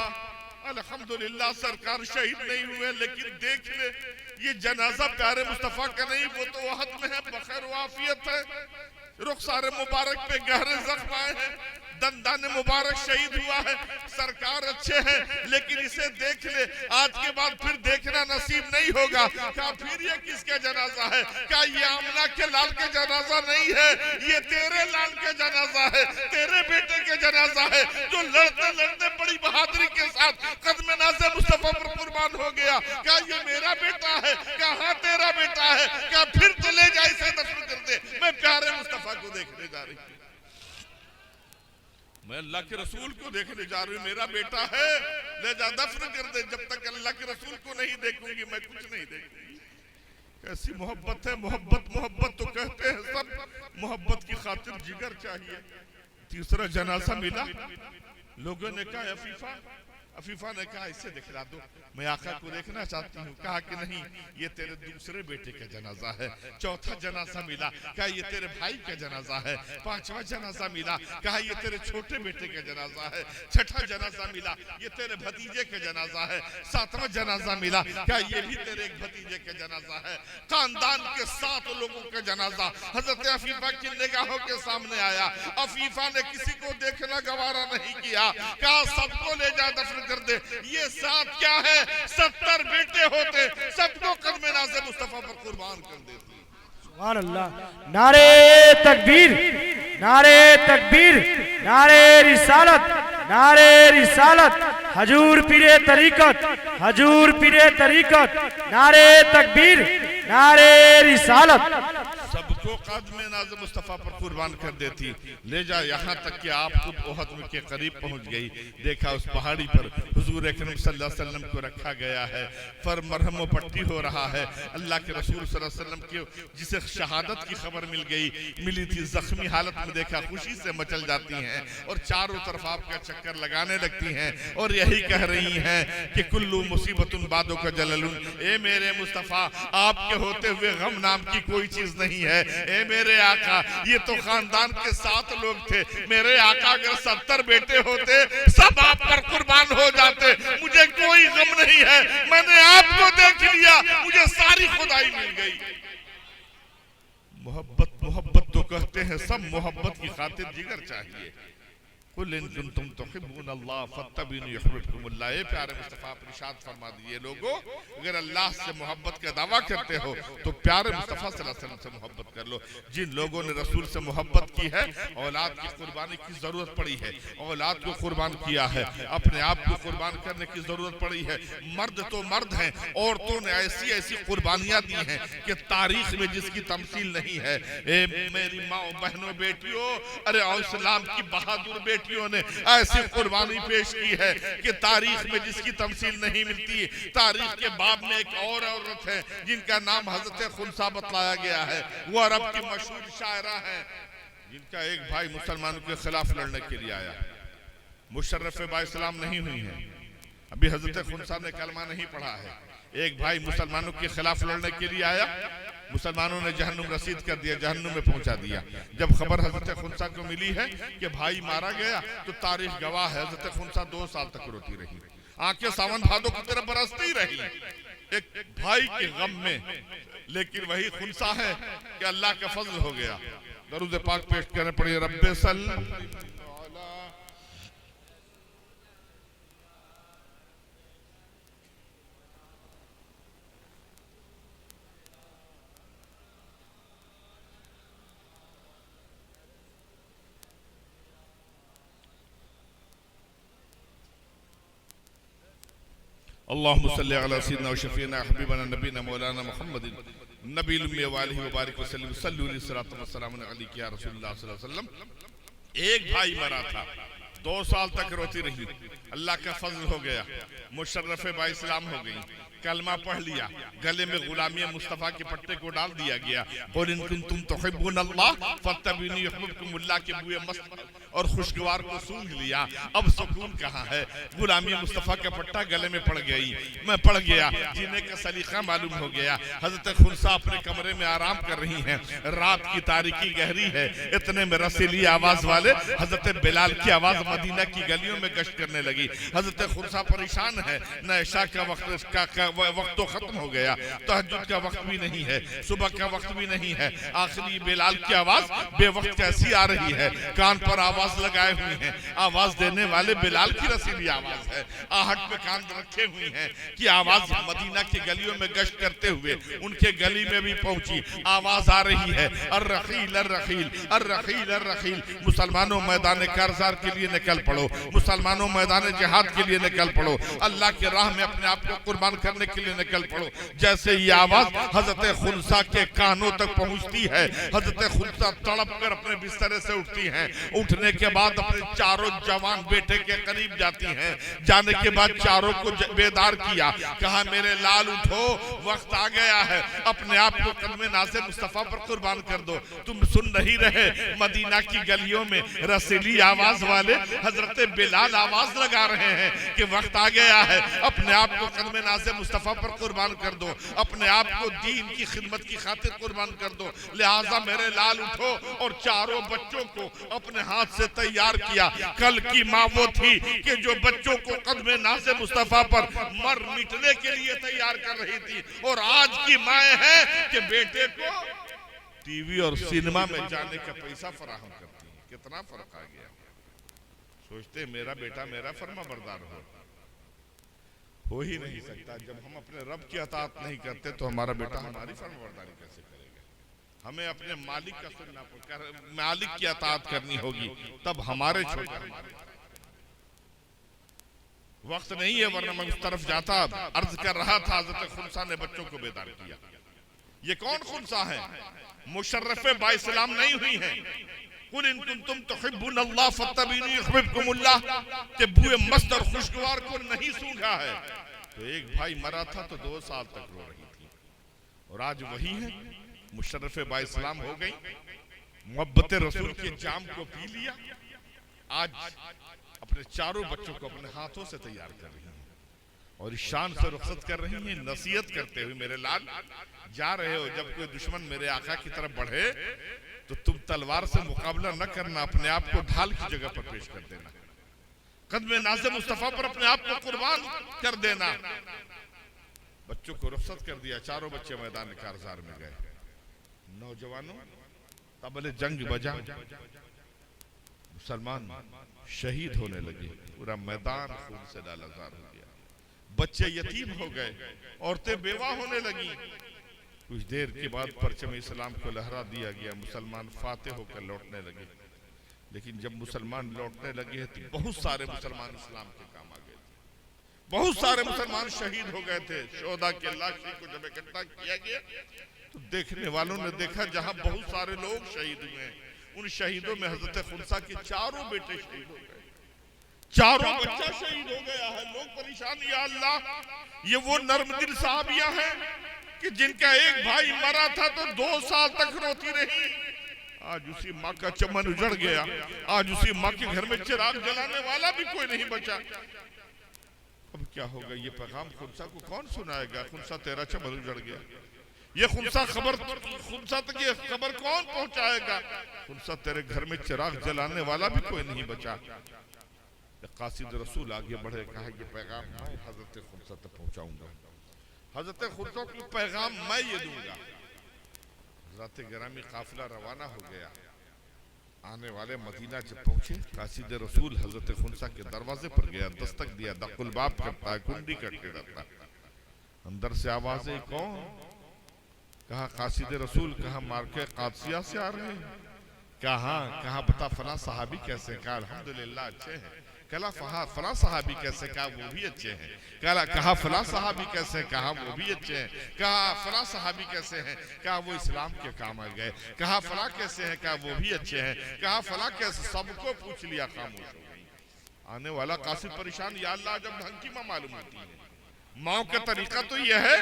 الحمدللہ سرکار شہید نہیں ہوئے لیکن دیکھ لے یہ جنازہ پیارے مصطفیٰ کا نہیں، وہ تو وحد میں ہے، بخیر و عافیت ہے، رخسار مبارک پہ گہرے زخم آئے ہیں، دندان مبارک شہید ہوا ہے، سرکار اچھے ہیں لیکن اسے دیکھ لے، آج کے بعد پھر دیکھنا نصیب نہیں ہوگا۔ کہا پھر یہ کس کا جنازہ ہے؟ کہا یہ آمنہ کے لال کے جنازہ نہیں ہے، یہ تیرے لال کے جنازہ ہے، تیرے بیٹے کے جنازہ ہے، جو لڑتے لڑتے بڑی بہادری کے ساتھ قدم ناز مصطفیٰ پر قربان ہو گیا۔ کہا یہ میرا بیٹا ہے؟ کہا ہاں تیرا بیٹا ہے۔ کہا پھر تو لے جا اسے دفن کر دے، میں پیارے مصطفیٰ کو دیکھنے جا رہی ہوں، میں اللہ کے رسول کو دیکھنے جا رہی ہوں، میرا بیٹا ہے، لے جا دفن کر دے، جب تک اللہ کے رسول کو نہیں دیکھوں گی میں کچھ نہیں دیکھوں گی۔ کیسی محبت ہے، محبت تو کہتے ہیں سب، محبت کی خاطر جگر چاہیے۔ تیسرا جنازہ ملا، لوگوں نے کہا عفیفہ نے کہا اسے دکھلا دو، میں آقا کو دیکھنا چاہتی ہوں۔ کہا کہ نہیں یہ تیرے دوسرے بیٹے کا جنازہ ہے۔ چوتھا جنازہ ملا، کہا یہ تیرے بھائی کا جنازہ ہے۔ پانچواں جنازہ ملا، کہا یہ تیرے چھوٹے بیٹے کا جنازہ ہے۔ چھٹا جنازہ ملا، یہ تیرے بھتیجے کا جنازہ ہے۔ ساتواں جنازہ ملا، کہا یہ بھی تیرے ایک بھتیجے کا جنازہ ہے۔ خاندان کے 7 لوگوں کا جنازہ حضرت عفیفہ کی نگاہوں کے سامنے آیا۔ عفیفہ نے کسی کو دیکھنا گوارا نہیں کیا، کہا سب کو لے جا دفن کر دے۔ یہ 7 کیا ہے؟ 70 بیٹے ہوتے، سب کو قدم ناز مصطفیٰ پر قربان کر دیتے۔ سبحان اللہ، نعرہ تکبیر، نعرہ تکبیر، نعرہ رسالت، نعرہ رسالت، حضور پیر طریقت، حضور پیر طریقت، نعرہ تکبیر، نعرہ رسالت، سب کو قدم ناز مصطفیٰ پر قربان کر دیتی۔ لے جا یہاں تک کہ آپ خود احد کے قریب پہنچ گئی، دیکھا اس پہاڑی پر حضور اکرم صلی اللہ علیہ وسلم کو رکھا گیا ہے، پر مرہم و پٹی ہو رہا ہے۔ اللہ کے رسول صلی اللہ علیہ وسلم کی جسے شہادت کی خبر ملی تھی، زخمی حالت میں دیکھا، خوشی سے مچل جاتی ہیں اور چاروں طرف آپ کا چکر لگانے لگتی ہیں اور یہی کہہ رہی ہیں کہ کلو مصیبت بعدو کا جلل، اے میرے مصطفیٰ آپ کے ہوتے ہوئے غم نام کی کوئی چیز نہیں ہے۔ اے میرے آقا یہ تو خاندان کے 7 لوگ تھے، میرے آقا اگر 70 بیٹے ہوتے سب آپ پر قربان ہو جاتے، مجھے کوئی غم نہیں ہے، میں نے آپ کو دیکھ لیا، مجھے ساری خدائی مل گئی۔ محبت تو کہتے ہیں سب، محبت کی خاطر جگر چاہیے۔ قل ان کنتم تحبون اللہ فاتبعونی یحببکم اللہ. اے پیارے مصطفیٰ آپ ارشاد فرما دیجئے لوگو اگر اللہ سے محبت کا دعویٰ کرتے ہو تو پیارے مصطفیٰ صلی اللہ علیہ وسلم سے محبت کر لو. جن لوگوں نے رسول سے محبت کی ہے اولاد کی قربانی کی ضرورت پڑی ہے, اولاد کو قربان کیا ہے, اپنے آپ کو قربان کرنے کی ضرورت پڑی ہے. مرد تو مرد ہیں, عورتوں نے ایسی ایسی قربانیاں دی ہیں کہ تاریخ میں جس کی تمثیل نہیں ہے. اے میری ماں بہنوں بیٹیوں, ارے اسلام کی بہادر بیٹیوں نے ایسی قربانی پیش کی ہے کہ تاریخ میں جس کی تمثیل نہیں ملتی. تاریخ کے باب میں ایک اور عورت ہے جن کا نام حضرت خنسا بتلایا گیا ہے. وہ عرب کی مشہور شاعرہ ہیں جن کا ایک بھائی مسلمانوں کے خلاف لڑنے کے لیے آیا. مشرف با اسلام نہیں ہوئی ہیں, ابھی حضرت خنسا نے کلمہ نہیں پڑھا ہے. ایک بھائی مسلمانوں کے خلاف لڑنے کے لیے آیا, مسلمانوں نے جہنم رسید کر دیا, جہنم میں پہنچا دیا. جب خبر حضرت خنسا کو ملی ہے کہ بھائی مارا گیا تو تاریخ گواہ ہے حضرت خنسا 2 سال تک روتی رہی, آنکھیں ساون بھادوں کی طرف برستی رہی ایک بھائی کے غم میں. لیکن وہی خنسا ہے کہ اللہ کا فضل ہو گیا. درود پاک پیش کرنے پڑی رب صلی اللہم صلی علی سیدنا و شفینا حبیبنا نبینا مولانا محمد نبی الامی والہ وبارک وسلم صلی علیہ الصلوۃ والسلام علیک یا رسول اللہ صلی اللہ علیہ وسلم. ایک بھائی مرا تھا, 2 سال تک روتی رہی, اللہ کا فضل ہو گیا, مشرف با اسلام ہو گئی, کلمہ پڑھ لیا, گلے میں غلامی مصطفیٰ کے پٹے کو ڈال دیا گیا. قل ان کنتم تحبون اللہ فاتبعونی یحببکم اللہ کے بوئے مست اور خوشگوار کو سونگھ لیا. اب سکون کہاں ہے؟ غلامی مصطفیٰ کا پٹا گلے میں پڑ گیا, جینے کا سلیقہ معلوم ہو گیا. حضرت خنسا اپنے کمرے میں آرام کر رہی ہیں, رات کی تاریکی گہری ہے. اتنے میں رسیلی آواز والے حضرت بلال کی آواز مدینہ کی گلیوں میں گشت کرنے لگی. حضرت خنسا پریشان ہے, نہ عشاء کا وقت تو ختم ہو گیا, تہجد کا وقت بھی نہیں ہے, صبح کا وقت بھی نہیں ہے. آخری بلال کی آواز بے وقت کیسی آ رہی ہے, کان پر آواز لگائے ہوئی ہیں. آواز دینے والے بلال کی رسیلی آواز ہے, آہٹ پہ کان رکھے ہوئی ہیں کہ آواز مدینہ کی گلیوں میں گشت کرتے ہوئے ان کے گلی میں بھی پہنچی. آواز آ رہی ہے الرخیل الرخیل الرخیل الرخیل. مسلمانوں میدان کارزار کے لیے نکل پڑو, مسلمانوں میدان جہاد کے لیے نکل پڑو, اللہ کے راہ میں اپنے آپ کو قربان کرنے کے لیے نکل پڑو. جیسے یہ آواز حضرت خنسا کے کانوں تک پہنچتی ہے, حضرت خنسا تڑپ کر اپنے بسترے سے اٹھتی ہیں. اٹھنے کے بعد اپنے چاروں جوان بیٹے کے قریب جاتی ہیں. جانے کے بعد چاروں کو بیدار کیا, کہا میرے لال اٹھو, وقت آ گیا ہے, اپنے آپ کو قدم ناز مصطفیٰ پر قربان کر دو. تم سن نہیں رہے مدینہ کی گلیوں میں رسیلی آواز والے حضرت بلال آواز لگا رہے ہیں کہ وقت آ گیا ہے, اپنے آپ کو قدم ناز مصطفیٰ پر قربان کر دو, اپنے آپ کو دین کی خدمت کی خاطر قربان کر دو. لہٰذا میرے لال اٹھو, اور چاروں بچوں کو اپنے ہاتھ سے تیار کیا. کل کی ماں وہ تھی کہ جو بچوں کو قدم ناز مصطفیٰ پر مر مٹنے کے لیے تیار کر رہی تھی, اور آج کی مائیں ہیں کہ بیٹے کو ٹی وی اور سینما میں جانے کا پیسہ فراہم کرتی ہیں. کتنا فرق آ گیا. سوچتے ہیں میرا بیٹا میرا فرما بردار ہو ہی نہیں سکتا. جب ہم اپنے رب کی اطاعت نہیں کرتے تو ہمارا بیٹا ہماری فرما برداری کیسے کرے گا؟ ہمیں اپنے مالک کا سننا پڑ, مالک کی اطاعت کرنی ہوگی, تب ہمارے چھوٹے. وقت نہیں ہے ورنہ میں اس طرف جاتا. عرض کر رہا تھا حضرت خنسا نے بچوں کو بیدار کیا. یہ کون خنسا ہے؟ مشرف با اسلام نہیں ہوئی ہیں. قل ان کنتم تحبون اللہ فاتبعونی یحببکم اللہ کہ بوئے مست اور خوشگوار کو نہیں سونگھا ہے. تو ایک بھائی مرا تھا تو 2 سال تک رو رہی تھی, اور آج وہی ہے مشرف با اسلام ہو گئی, محبت رسول کے جام کو پی لیا. آج اپنے چاروں بچوں کو اپنے ہاتھوں سے تیار کر رہی ہیں اور اس شان سے رخصت کر رہی ہیں, نصیحت کرتے ہوئے میرے لال جا رہے ہو, جب کوئی دشمن میرے آقا کی طرف بڑھے تو تم تلوار سے مقابلہ نہ کرنا, اپنے آپ کو ڈھال کی جگہ پر پیش کر دینا, قدم ناز مصطفیٰ پر اپنے آپ کو قربان کر دینا. بچوں کو رخصت کر دیا, چاروں بچے میدان کارزار میں گئے. نوجوانوں طبل جنگ بجا, مسلمان شہید ہونے لگے، پورا میدان خون سے لالزار ہو گیا، بچے یتیم ہو گئے، عورتیں بیوہ ہونے لگی۔ کچھ دیر کے بعد پرچم اسلام کو لہرا دیا گیا، مسلمان فاتح ہو کر لوٹنے لگے۔ لیکن جب مسلمان لوٹنے لگے تو بہت سارے مسلمان اسلام کے کام آ گئے تھے، بہت سارے مسلمان شہید ہو گئے تھے۔ شہداء کے لاشیں کو جب اکٹھا کیا گیا تو دیکھنے والوں نے دیکھا جہاں بہت سارے لوگ شہید ہوئے ہیں، ان شہیدوں میں حضرت خنسا کے چاروں بیٹے شہید ہو گئے، چاروں بچہ شہید ہو گیا ہے۔ لوگ پریشان، یا اللہ یہ وہ نرم دل صحابیاں ہیں کہ جن کا ایک بھائی مرا تھا تو 2 سال تک روتی رہی، آج اسی ماں کا چمن اجڑ گیا، آج اسی ماں کے گھر میں چراغ جلانے والا بھی کوئی نہیں بچا۔ اب کیا ہوگا؟ یہ پیغام خنسا کو کون سنائے گا؟ خنسا تیرا چمن اجڑ گیا، یہ خنسا تک یہ خبر کون پہنچائے گا؟ خنسا تیرے گھر میں چراغ جلانے والا بھی کوئی نہیں بچا۔ قاصد رسول آگے بڑھے، کہا یہ پیغام میں حضرت خنسا تک پہنچاؤں گا، حضرت خنسا کو پیغام میں یہ دوں گا۔ حضرت گرامی قافلہ روانہ ہو گیا، آنے والے مدینہ جب پہنچے، قاصد رسول حضرت خنسا کے دروازے پر گیا، دستک دیا، دق الباب کرتا ہے، کنڈی کٹے رہتا ہے۔ اندر سے آوازیں، کون؟ کہا قاصد رسول۔ کہا مارکے قادسیہ سے آ رہے ہیں؟ کہا بتا فلاں صحابی کیسے؟ کہا الحمدللہ اچھے ہیں۔ کہا فلاں صحابی کیسے؟ کہا وہ بھی اچھے ہیں۔ کہا فلاں صحابی کیسے؟ کہا وہ بھی اچھے ہیں۔ کہا فلاں صحابی کیسے ہیں؟ کہا وہ اسلام کے کام آ گئے۔ کہا فلاں کیسے ہیں؟ کہا وہ بھی اچھے ہیں۔ کہا فلاں کیسے؟ سب کو پوچھ لیا، خاموش ہو گئی۔ آنے والا قاصد پریشان، یا اللہ جب ڈھنگ کی ماں معلوم ہوتی ہے۔ ماں کا طریقہ تو یہ ہے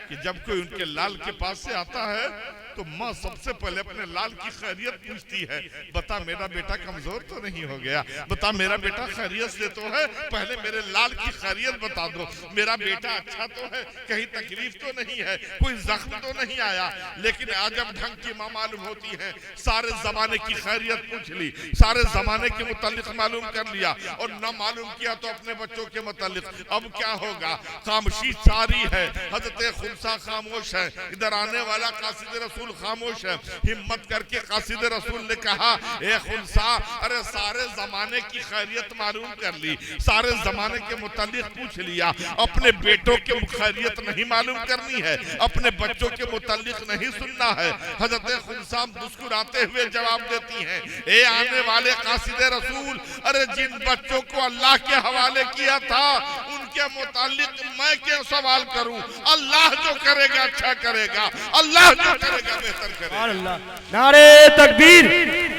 کہ جب کوئی ان کے لال کے پاس سے آتا ہے تو ماں سب سے پہلے اپنے لال کی خیریت پوچھتی ہے، بتا میرا بیٹا کمزور تو نہیں ہو گیا، بتا میرا بیٹا خیریت سے تو ہے، پہلے میرے لال کی خیریت بتا دو، میرا بیٹا اچھا تو ہے، کہیں تکلیف تو نہیں ہے، کوئی زخم تو نہیں آیا۔ لیکن آج جب ڈھنگ کی ماں معلوم ہوتی ہے، سارے زمانے کی خیریت پوچھ لی، سارے زمانے کے متعلق معلوم کر لیا، اور نہ معلوم کیا تو اپنے بچوں کے متعلق۔ اب کیا ہوگا؟ خاموشی ساری ہے، حضرت خنسا خاموش ہے، ادھر آنے والا قاصد رسول خاموش ہے۔ ہمت کر کے قاصد رسول نے کہا، اے خنسا، ارے سارے زمانے کی خیریت معلوم کر لی، سارے زمانے کے متعلق پوچھ لیا، اپنے بیٹوں کے خیریت نہیں معلوم کرنی ہے، اپنے بچوں کے متعلق نہیں سننا ہے۔ حضرت خنسا مسکراتے ہوئے جواب دیتی ہیں، اے آنے والے قاصد رسول، ارے جن بچوں کو اللہ کے حوالے کیا تھا ان کے متعلق میں کیا سوال کروں؟ اللہ جو کرے گا اچھا کرے گا، اللہ جو کرے گا بہتر کرے گا۔ نعرے تکبیر،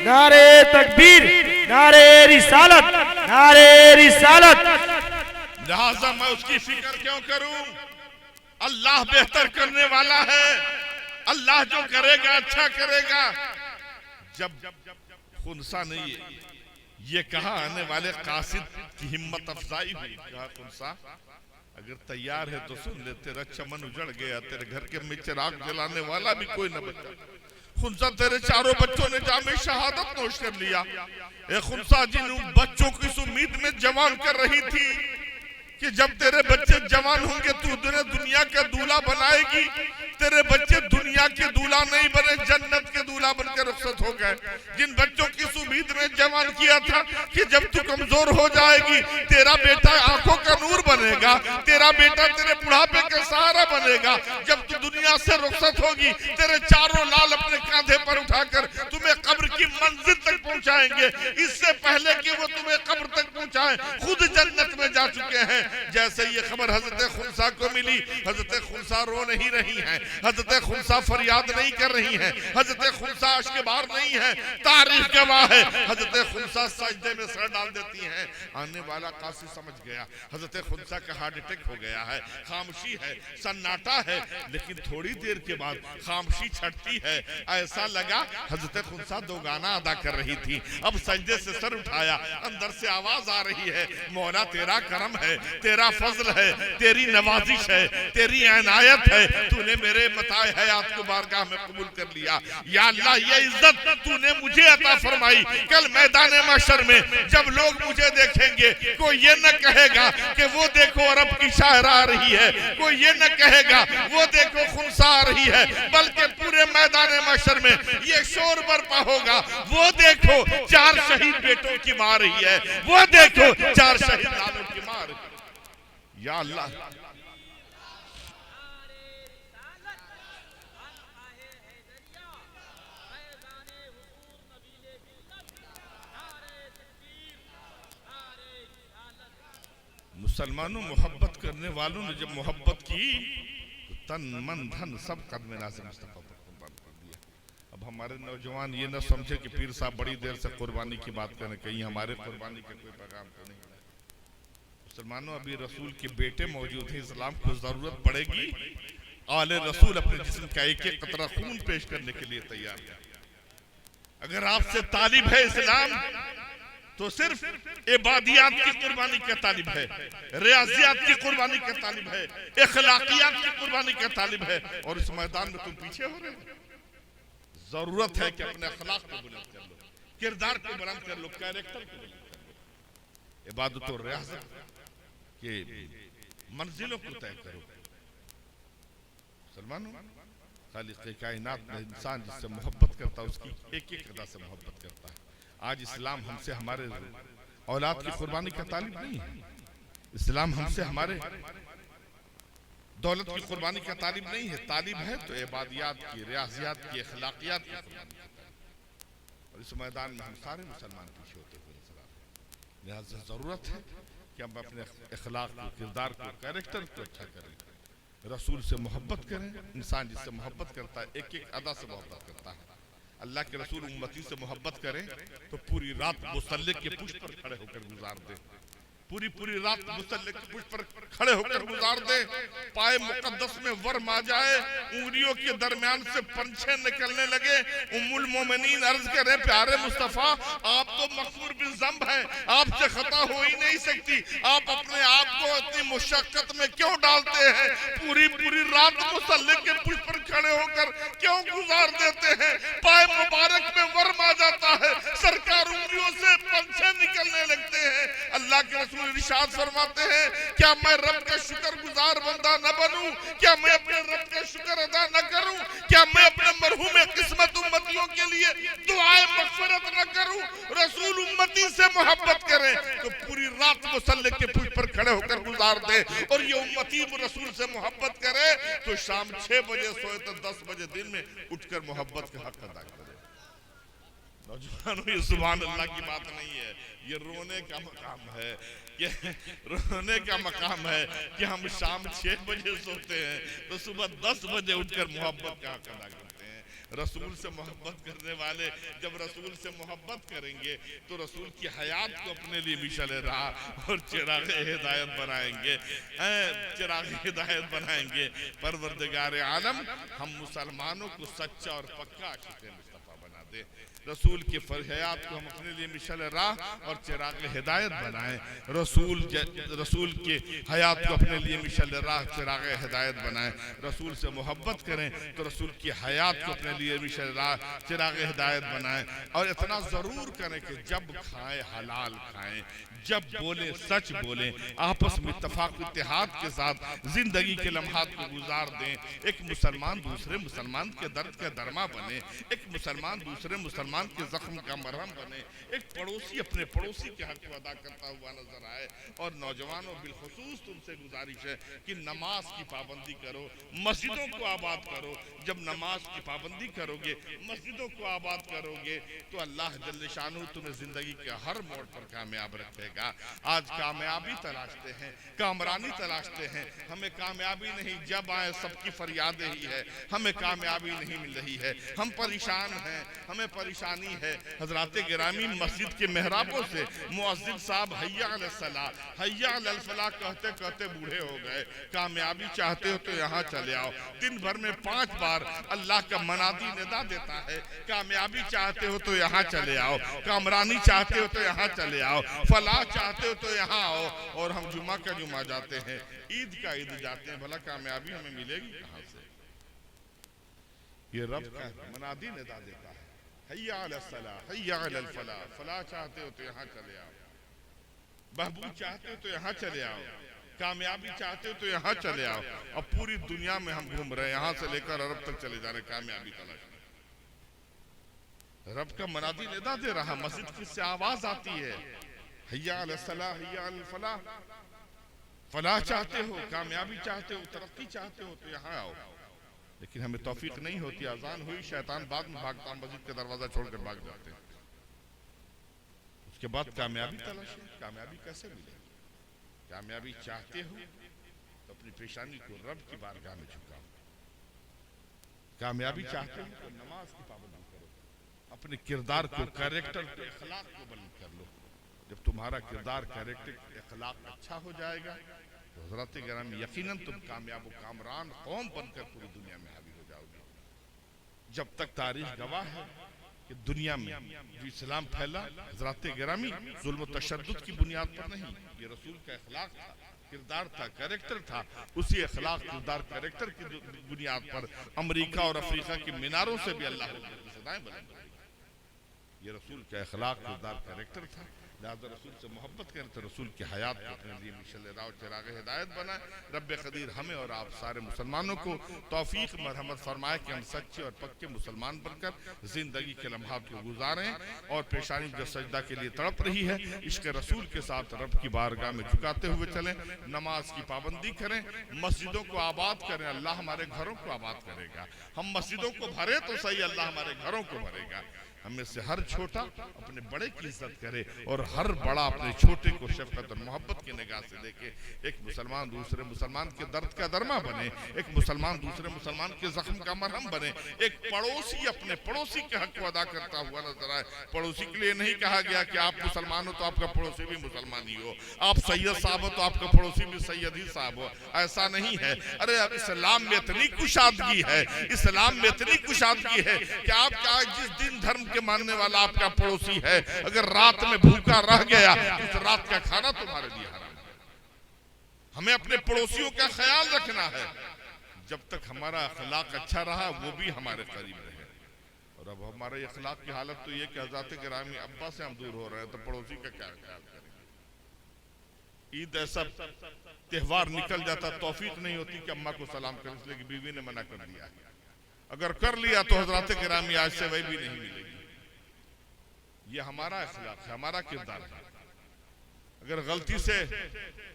نعرے تکبیر، نعرے رسالت، نعرے رسالت۔ لہٰذا میں اس کی فکر کیوں کروں؟ اللہ بہتر کرنے والا ہے، اللہ جو کرے گا اچھا کرے گا۔ جب خنسا نے یہ کہا، آنے والے قاصد کی ہمت افزائی ہوئی، کہا خنسا اگر تیار ہے تو سن لے، تیرا چمن اجڑ گیا، تیرے گھر کے میں چراغ جلانے والا بھی کوئی نہ بچا۔ خنسا تیرے چاروں بچوں نے جام شہادت نوش کر لیا۔ اے خنسا، جن بچوں کی اس امید میں جوان کر رہی تھی کہ جب تیرے بچے جوان ہوں گے تو دنیا کا دولہا بنائے گی، تیرے بچے دنیا کے دولہا نہیں بنے، جنت کے دولہا بن کے رخصت ہو گئے۔ جن بچوں کی اس امید میں جوان کیا تھا کہ جب تو کمزور ہو جائے گی تیرا بیٹا آنکھوں کا نور بنے گا، تیرا بیٹا تیرے بڑھاپے کا سہارا بنے گا، جب تو دنیا سے رخصت ہوگی تیرے چاروں لال اپنے کاندھے پر اٹھا کر تمہیں قبر کی منزل تک پہنچائیں گے، اس سے پہلے کہ وہ تمہیں قبر تک پہنچائیں خود جنت میں جا چکے ہیں۔ جیسے یہ خبر حضرت خنسا کو ملی، حضرت خنسا رو نہیں رہی ہیں، حضرت خنسا فریاد نہیں کر رہی ہیں، حضرت خنسا اشک بار نہیں ہے، تاریخ گواہ ہے، حضرت خنسا سجدے میں سر ڈال دیتی ہیں۔ آنے والا قاصد سمجھ گیا حضرت خنسا کا ہارٹ اٹیک ہو گیا ہے، خاموشی ہے، سناٹا ہے، لیکن تھوڑی دیر کے بعد خاموشی چھٹتی ہے، ایسا لگا حضرت خنسا دو گانا ادا کر رہی تھی۔ اب سجدے سے سر اٹھایا، اندر سے آواز آ رہی ہے، مولا تیرا کرم ہے، تیرا فضل ہے، تیری نوازش ہے، تیری عنایت ہے، تو نے میرے متاع حیات کو بارگاہ میں قبول کر لیا۔ یا اللہ یہ عزت تو نے مجھے عطا فرمائی، کل میدان محشر میں جب لوگ مجھے دیکھیں گے کوئی یہ نہ کہے گا کہ وہ دیکھو عرب کی شاعر آ رہی ہے، کوئی یہ نہ کہے گا وہ دیکھو خنسا آ رہی ہے، بلکہ پورے میدان محشر میں یہ شور برپا ہوگا، وہ دیکھو 4 شہید بیٹوں کی ماں رہی ہے، وہ دیکھو 4 شہید لالوں کی ماں رہی ہے۔ یا اللہ مسلمانوں، محبت کرنے والوں نے جب محبت کی تو تن من دھن سب قدم ناز مصطفیٰ پر قربان کر دیا۔ اب ہمارے نوجوان یہ نہ سمجھے کہ پیر صاحب بڑی دیر سے قربانی کی بات کریں، کہیں ہمارے قربانی کے کوئی پیغام تو نہیں۔ مسلمانوں، ابھی رسول کے بیٹے موجود ہیں، اسلام کو ضرورت پڑے گی آل رسول اپنے جسم کا ایک ایک قطرہ خون پیش کرنے کے لیے تیار ہے۔ اگر آپ سے طالب ہے اسلام تو صرف عبادیات کی قربانی کا طالب ہے، ریاضیات کی قربانی کا طالب ہے، اخلاقیات کی قربانی کا طالب ہے، اور اس میدان میں تم پیچھے ہو رہے ہو۔ ضرورت ہے کہ اپنے اخلاق کو بلند کر لو، کردار کو بلند کر لو، کیریکٹر کو بلند کر لو، عبادت و ریاضت کے منزلوں کو طے کرو۔ مسلمانوں، خالق کائنات میں انسان جس سے محبت کرتا ہے اس کی ایک ایک ادا سے محبت کرتا ہے۔ آج اسلام ہم سے ہمارے اولاد کی قربانی کا طالب نہیں ہے، اسلام ہم سے ہمارے دولت کی قربانی کا طالب نہیں ہے، طالب ہے تو عبادیات کی، ریاضیات کی، اخلاقیات کی قربانی کا ہے۔ اور اس میدان میں ہم سارے مسلمان پیچھے ہوتے ہوئے نظر آ رہے ہیں۔ لہذا ضرورت ہے کہ ہم اپنے اخلاق کو، کردار کو، کیریکٹر کو اچھا کریں، رسول سے محبت کریں۔ انسان جس سے محبت کرتا ہے ایک ایک ادا سے محبت کرتا ہے۔ اللہ کے رسول امتی سے محبت کریں تو پوری رات مصلی کے پشت پر کھڑے ہو کر گزار دیں، پوری رات مصلی کے پشت پر کھڑے ہو کر گزار دیں، پائے مقدس میں ورم آ جائے، انگلیوں کے درمیان سے پنچھے نکلنے لگے، ام المومنین عرض کریں پیارے مصطفیٰ آپ تو مغفور بالذنب ہیں، آپ سے خطا ہو ہی نہیں سکتی، آپ اپنے آپ کو اتنی مشقت میں کیوں ڈالتے ہیں، پوری رات مصلی کے پشت پر کھڑے ہو کر کیوں گزار دیتے ہیں؟ پائے مبارک میں ورم آ جاتا ہے، سرکار انگلیوں سے پنچھے نکلنے لگتے ہیں۔ اللہ کے رسول ارشاد فرماتے ہیں کیا میں رب کا شکر گزار بندہ نہ بنوں؟ کیا میں اپنے رب کا شکر ادا نہ کروں؟ کیا میں اپنے مرحوم قسمت امتیوں کے لیے دعائے مغفرت نہ کروں؟ رسول امتی سے محبت کریں تو پوری رات مصلی کے پشت پر کھڑے ہو کر گزار دیں، اور یہ امتی رسول سے محبت کرے تو شام 6 بجے سوئے تو 10 بجے دن میں اٹھ کر محبت کا حق ادا کرے۔ نوجوانوں، یہ سبحان اللہ کی بات نہیں ہے، یہ رونے کا مقام ہے، یہ رونے کا مقام ہے کہ ہم شام 6 بجے سوتے ہیں تو صبح 10 بجے اٹھ کر محبت کا حق ادا کرتے ہیں۔ رسول سے محبت کرنے والے جب رسول سے محبت کریں گے تو رسول کی حیات کو اپنے لیے مشعل راہ اور چراغ ہدایت بنائیں گے، چراغ ہدایت بنائیں گے۔ پروردگار عالم ہم مسلمانوں کو سچا اور پکا عاشق مصطفیٰ بنا دے، رسول کی حیات کو ہم اپنے لیے مشعل راہ اور چراغ ہدایت بنائیں، رسول کی حیات کو اپنے لیے مشعل راہ چراغ ہدایت بنائیں، رسول سے محبت کریں تو رسول کی حیات کو اپنے لیے مشعل راہ چراغ ہدایت بنائیں، اور اتنا ضرور کریں کہ جب کھائیں حلال کھائیں، جب بولیں سچ بولیں، آپس میں اتفاق اتحاد کے ساتھ زندگی کے لمحات کو گزار دیں، ایک مسلمان دوسرے مسلمان کے درد کا درما بنے، ایک مسلمان دوسرے مسلمان کے زخم کا مرہم بنے، ایک پڑوسی اپنے پڑوسی کے حق کو ادا کرتا ہوا نظر آئے۔ اور نوجوانوں بالخصوص تم سے گزارش ہے کہ نماز کی پابندی کرو، مسجدوں کو آباد کرو۔ جب نماز کی پابندی کرو گے، مسجدوں کو آباد کرو گے تو اللہ جل شانہ تمہیں زندگی کے ہر موڑ پر کامیاب رکھے گا۔ آج کامیابی تلاشتے ہیں، کامرانی تلاشتے ہیں، ہمیں کامیابی نہیں، جب آئے سب کی فریادیں ہی ہے، ہمیں کامیابی نہیں مل رہی ہے، ہم پریشان ہیں، ہمیں پریشانی ہے۔ حضرات گرامی مسجد کے محرابوں سے مؤذن صاحب حی علی الصلاح حی علی الفلاح کہتے کہتے بوڑھے ہو گئے۔ کامیابی چاہتے ہو تو یہاں چلے آؤ۔ دن بھر میں 5 بار اللہ کا منادی ندا دیتا ہے، کامیابی چاہتے ہو تو یہاں چلے آؤ، کامرانی چاہتے ہو تو یہاں چلے آؤ، فلاح چاہتے ہو تو یہاں آؤ۔ اور ہم جمعہ کا جمعہ جاتے ہیں، عید کا عید جاتے ہیں، بھلا کامیابی ہمیں ملے گی کہاں سے؟ یہ رب کا منادی ندا دیتا ہے، حی علی الصلاح حی علی الفلاح، فلاح چاہتے ہو تو یہاں چلے آؤ، بہبود چاہتے ہو تو یہاں چلے آؤ، کامیابی چاہتے ہو تو یہاں چلے آؤ۔ اب پوری دنیا میں ہم گھوم رہے ہیں، یہاں سے لے کر عرب تک چلے جا رہے ہیں کامیابی تلاش میں۔ رب کا منادی ندا دے رہا، مسجد کی سے آواز آتی ہے، حی علی الصلاح حی علی الفلاح، فلاح چاہتے ہو، کامیابی چاہتے ہو، ترقی چاہتے ہو تو یہاں آؤ۔ لیکن ہمیں توفیق نہیں ہوتی، اذان ہوئی شیطان بعد میں بھاگتا، مسجد کا دروازہ چھوڑ کر بھاگ جاتے ہیں۔ اس کے بعد کامیابی تلاش ہے، کامیابی کیسے ملے؟ کامیابی چاہتے ہو تو اپنی پیشانی کو رب کی بارگاہ میں جھکاؤ۔ کامیابی چاہتے ہو تو نماز کی پابندی کرو، اپنے کردار کو، کریکٹر کو، اخلاق کو بلند کر لو۔ جب تمہارا کردار، کریکٹر، اخلاق اچھا ہو جائے گا تو حضرات گرامی یقیناً تم کامیاب و کامران قوم بن کر پوری دنیا میں حاوی ہو جاؤ گے۔ جب تک تاریخ گواہ ہے کہ دنیا میں جو اسلام پھیلا، حضرات گرامی ظلم و تشدد کی بنیاد پر نہیں، یہ رسول کا اخلاق تھا، کردار تھا، کریکٹر تھا۔ اسی اخلاق، کردار، کریکٹر کی بنیاد پر امریکہ اور افریقہ کی میناروں سے بھی اللہ کی صدائیں بلند ہوئی۔ یہ رسول کا اخلاق، کردار، کریکٹر تھا۔ لہذا رسول سے محبت کریں تو رسول کی حیات کو اپنے لیے مشعل راہ و چراغ ہدایت بنائیں۔ رب قدیر ہمیں اور آپ سارے مسلمانوں کو توفیق مرحمت فرمائے کہ ہم سچے اور پکے مسلمان بن کر زندگی کے لمحات کو گزاریں، اور پیشانی جو سجدہ کے لیے تڑپ رہی ہے عشق رسول کے ساتھ رب کی بارگاہ میں جھکاتے ہوئے چلیں، نماز کی پابندی کریں، مسجدوں کو آباد کریں، اللہ ہمارے گھروں کو آباد کرے گا۔ ہم مسجدوں کو بھرے تو صحیح، اللہ ہمارے گھروں کو بھرے گا۔ ہمیں سے ہر چھوٹا اپنے بڑے کی عزت کرے، اور ہر بڑا اپنے چھوٹے کو شفقت اور محبت کی نگاہ سے دیکھے۔ ایک مسلمان دوسرے مسلمان کے درد کا درما بنے، ایک مسلمان دوسرے مسلمان کے زخم کا مرہم بنے، ایک پڑوسی اپنے پڑوسی کے حق کو ادا کرتا ہوا نظر آئے۔ پڑوسی کے لیے نہیں کہا گیا کہ آپ مسلمان ہو تو آپ کا پڑوسی بھی مسلمان ہی ہو، آپ سید صاحب ہو تو آپ کا پڑوسی بھی سید ہی صاحب ہو، ایسا نہیں ہے۔ ارے اب اسلام میں اتنی کشادگی ہے، اسلام میں اتنی کشادگی ہے کہ آپ کا جس دن دھرم کے ماننے والا آپ کا پڑوسی ہے، اگر رات میں بھوکا رہ گیا تو اس رات کا کھانا تمہارے لیے حرام ہے۔ ہمیں اپنے پڑوسیوں کا خیال رکھنا ہے، جب تک ہمارا اخلاق اچھا رہا وہ بھی ہمارے قریب رہے۔ اور اب ہمارے اخلاق کی حالت تو یہ کہ حضرات گرامی ابا سے ہم دور ہو رہے ہیں تو پڑوسی کا کیا خیال کریں؟ عید ایسا تہوار نکل جاتا، توفیق نہیں ہوتی کہ اماں کو سلام کریں، اس لیے کہ بیوی نے منع کر دیا، اگر کر لیا تو حضرات گرامی آج سے وہی بھی نہیں ملے گی۔ یہ ہمارا اخلاق ہے، ہمارا کردار ہے۔ اگر غلطی سے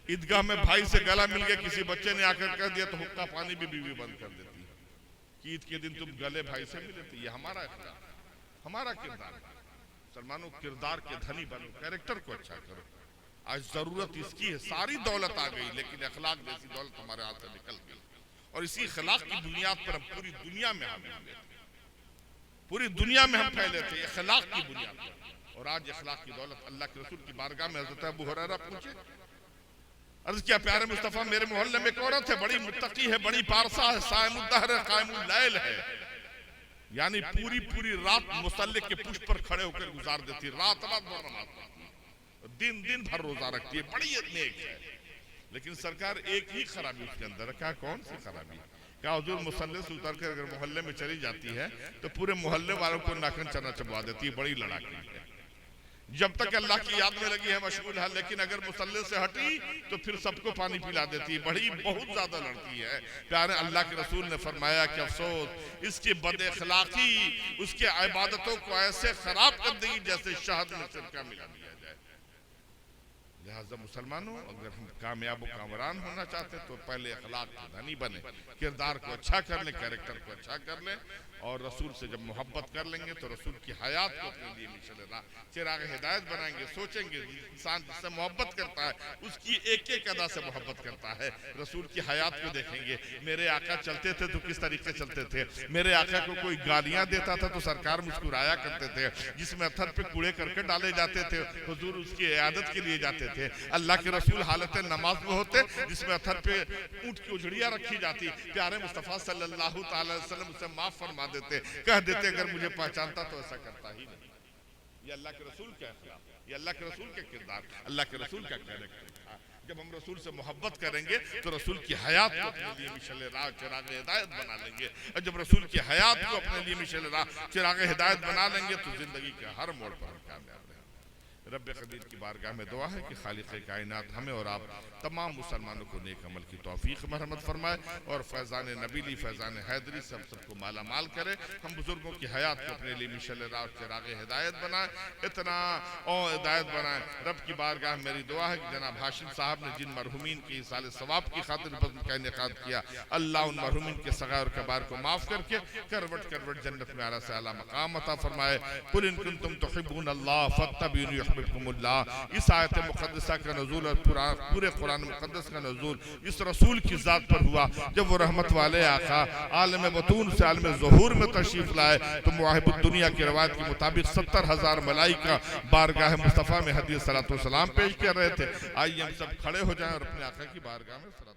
عیدگاہ میں بھائی سے گلا مل گیا، کسی بچے نے آ کر کہہ دیا تو حقہ پانی بھی بیوی بند کر دیتی کہ عید کے دن تم گلے بھائی سے ملے تھے۔ یہ ہمارا اخلاق، ہمارا کردار ہے۔ مسلمانوں کردار کے دھنی بنو، کریکٹر کو اچھا کرو۔ آج ضرورت اس کی ہے، ساری دولت آ گئی لیکن اخلاق جیسی دولت ہمارے ہاتھ سے نکل گئی، اور اسی اخلاق کی بنیاد پر ہم پوری دنیا میں حاوی ہوئے تھے، پوری دنیا میں ہم پھیلے تھے اخلاق کی بنیاد پر۔ اور آج اخلاق کی دولت اللہ کے رسول کی بارگاہ میں حضرت ابو ہریرہ پوچھے، عرض کیا پیارے مصطفیٰ میرے محلے میں ایک عورت ہے، بڑی متقی ہے، بڑی پارسا ہے، صائم الدہر ہے، قائم اللیل ہے، یعنی پوری رات مصلی کے پشت پر کھڑے ہو کر گزار دیتی، رات بھر نماز پڑھتی ہے، دن بھر روزہ رکھتی ہے، بڑی نیک ہے۔ لیکن سرکار ایک ہی خرابی اس کے اندر ہے۔ کہا کون سی خرابی؟ کہا حضور مصلی سے اتر کر اگر محلے میں چلی جاتی ہے تو پورے محلے والوں کو ناخن چنا چبوا دیتی ہے، بڑی لڑاکی ہے، جب تک اللہ کی یاد میں لگی ہے مشغول ہے، لیکن اگر مصلی سے ہٹی تو پھر سب کو پانی پلا دیتی ہے، بہت زیادہ لڑتی ہے۔ پیارے اللہ کے رسول نے فرمایا کہ افسوس اس کی بد اخلاقی اس کے عبادتوں کو ایسے خراب کر دے گی جیسے شہد میں سرکہ ملا دیا جائے۔ لہذا مسلمانوں اگر ہم کامیاب و کامران ہونا چاہتے ہیں تو پہلے اخلاق کے دھنی بنے، کردار کو اچھا کر لیں، کیریکٹر کو اچھا کر لیں، اور رسول سے جب محبت کر لیں گے تو رسول کی حیات کو اپنے لیے مشعل راہ چراغ ہدایت بنائیں گے. سوچیں گے انسان جس سے محبت کرتا ہے اس کی ایک ایک ادا سے محبت کرتا ہے. رسول کی حیات کو دیکھیں گے، میرے آقا چلتے تھے تو کس طریقے چلتے تھے، میرے آقا کو کوئی گالیاں دیتا تھا تو سرکار مسکرایا کرتے تھے، جس میں اتھر پہ کوڑے کرکٹ ڈالے جاتے تھے حضور اس کی عیادت کے لیے جاتے تھے. اللہ کے رسول حالت نماز میں ہوتے جس میں اتھر پہ اونٹ کی اجڑیاں رکھی جاتی، پیارے مصطفیٰ صلی اللہ تعالی وسلم اسے معاف فرما دیتے، کہہ دیتے اگر مجھے پہچانتا تو ایسا کرتا ہی نہیں. یہ اللہ کے رسول کا اخلاق، یہ اللہ کے رسول کا کردار، اللہ کے رسول کا کیریکٹر تھا. جب ہم رسول سے محبت کریں گے تو رسول کی حیات کو اپنے لیے مشعل راہ چراغ ہدایت بنا لیں گے، اور جب رسول کی حیات کو اپنے لیے مشعل راہ چراغ ہدایت بنا لیں گے تو زندگی کے ہر موڑ پر ہم کامیاب رہیں. رب قدیر کی بارگاہ میں دعا ہے کہ خالق کائنات ہمیں اور آپ تمام مسلمانوں کو نیک عمل کی توفیق مرحمت فرمائے اور فیضان نبیلی فیضان حیدری سب کو مالا مال کرے. ہم بزرگوں کی حیات کو اپنے لیے مشعل راہ چراغ ہدایت بنائیں، اتنا اور ہدایت بنائیں. رب کی بارگاہ میری دعا ہے کہ جناب ہاشم صاحب نے جن مرحومین کی ایصال ثواب کی خاطر بزم کا انعقاد کیا، اللہ ان مرحومین کے صغائر اور کبائر کو معاف کر کے کروٹ کروٹ جنت میں اعلیٰ سے اعلیٰ مقام عطا فرمائے. قل ان کنتم تحبون اللہ فاتبعونی یحببکم اللہ. اس آیت مقدسہ کا نزول اور پورے قرآن مقدس کا نزول اس رسول کی ذات پر ہوا جب وہ رحمت والے آقا عالم بطون سے عالم ظہور میں تشریف لائے تو مواہب الدنیا کی روایت کے مطابق 70,000 ملائکہ بارگاہ مصطفیٰ میں ہدیہ صلاۃ و سلام پیش کر رہے تھے. آئیے ہم سب کھڑے ہو جائیں اور اپنے آقا کی بارگاہ میں صلاۃ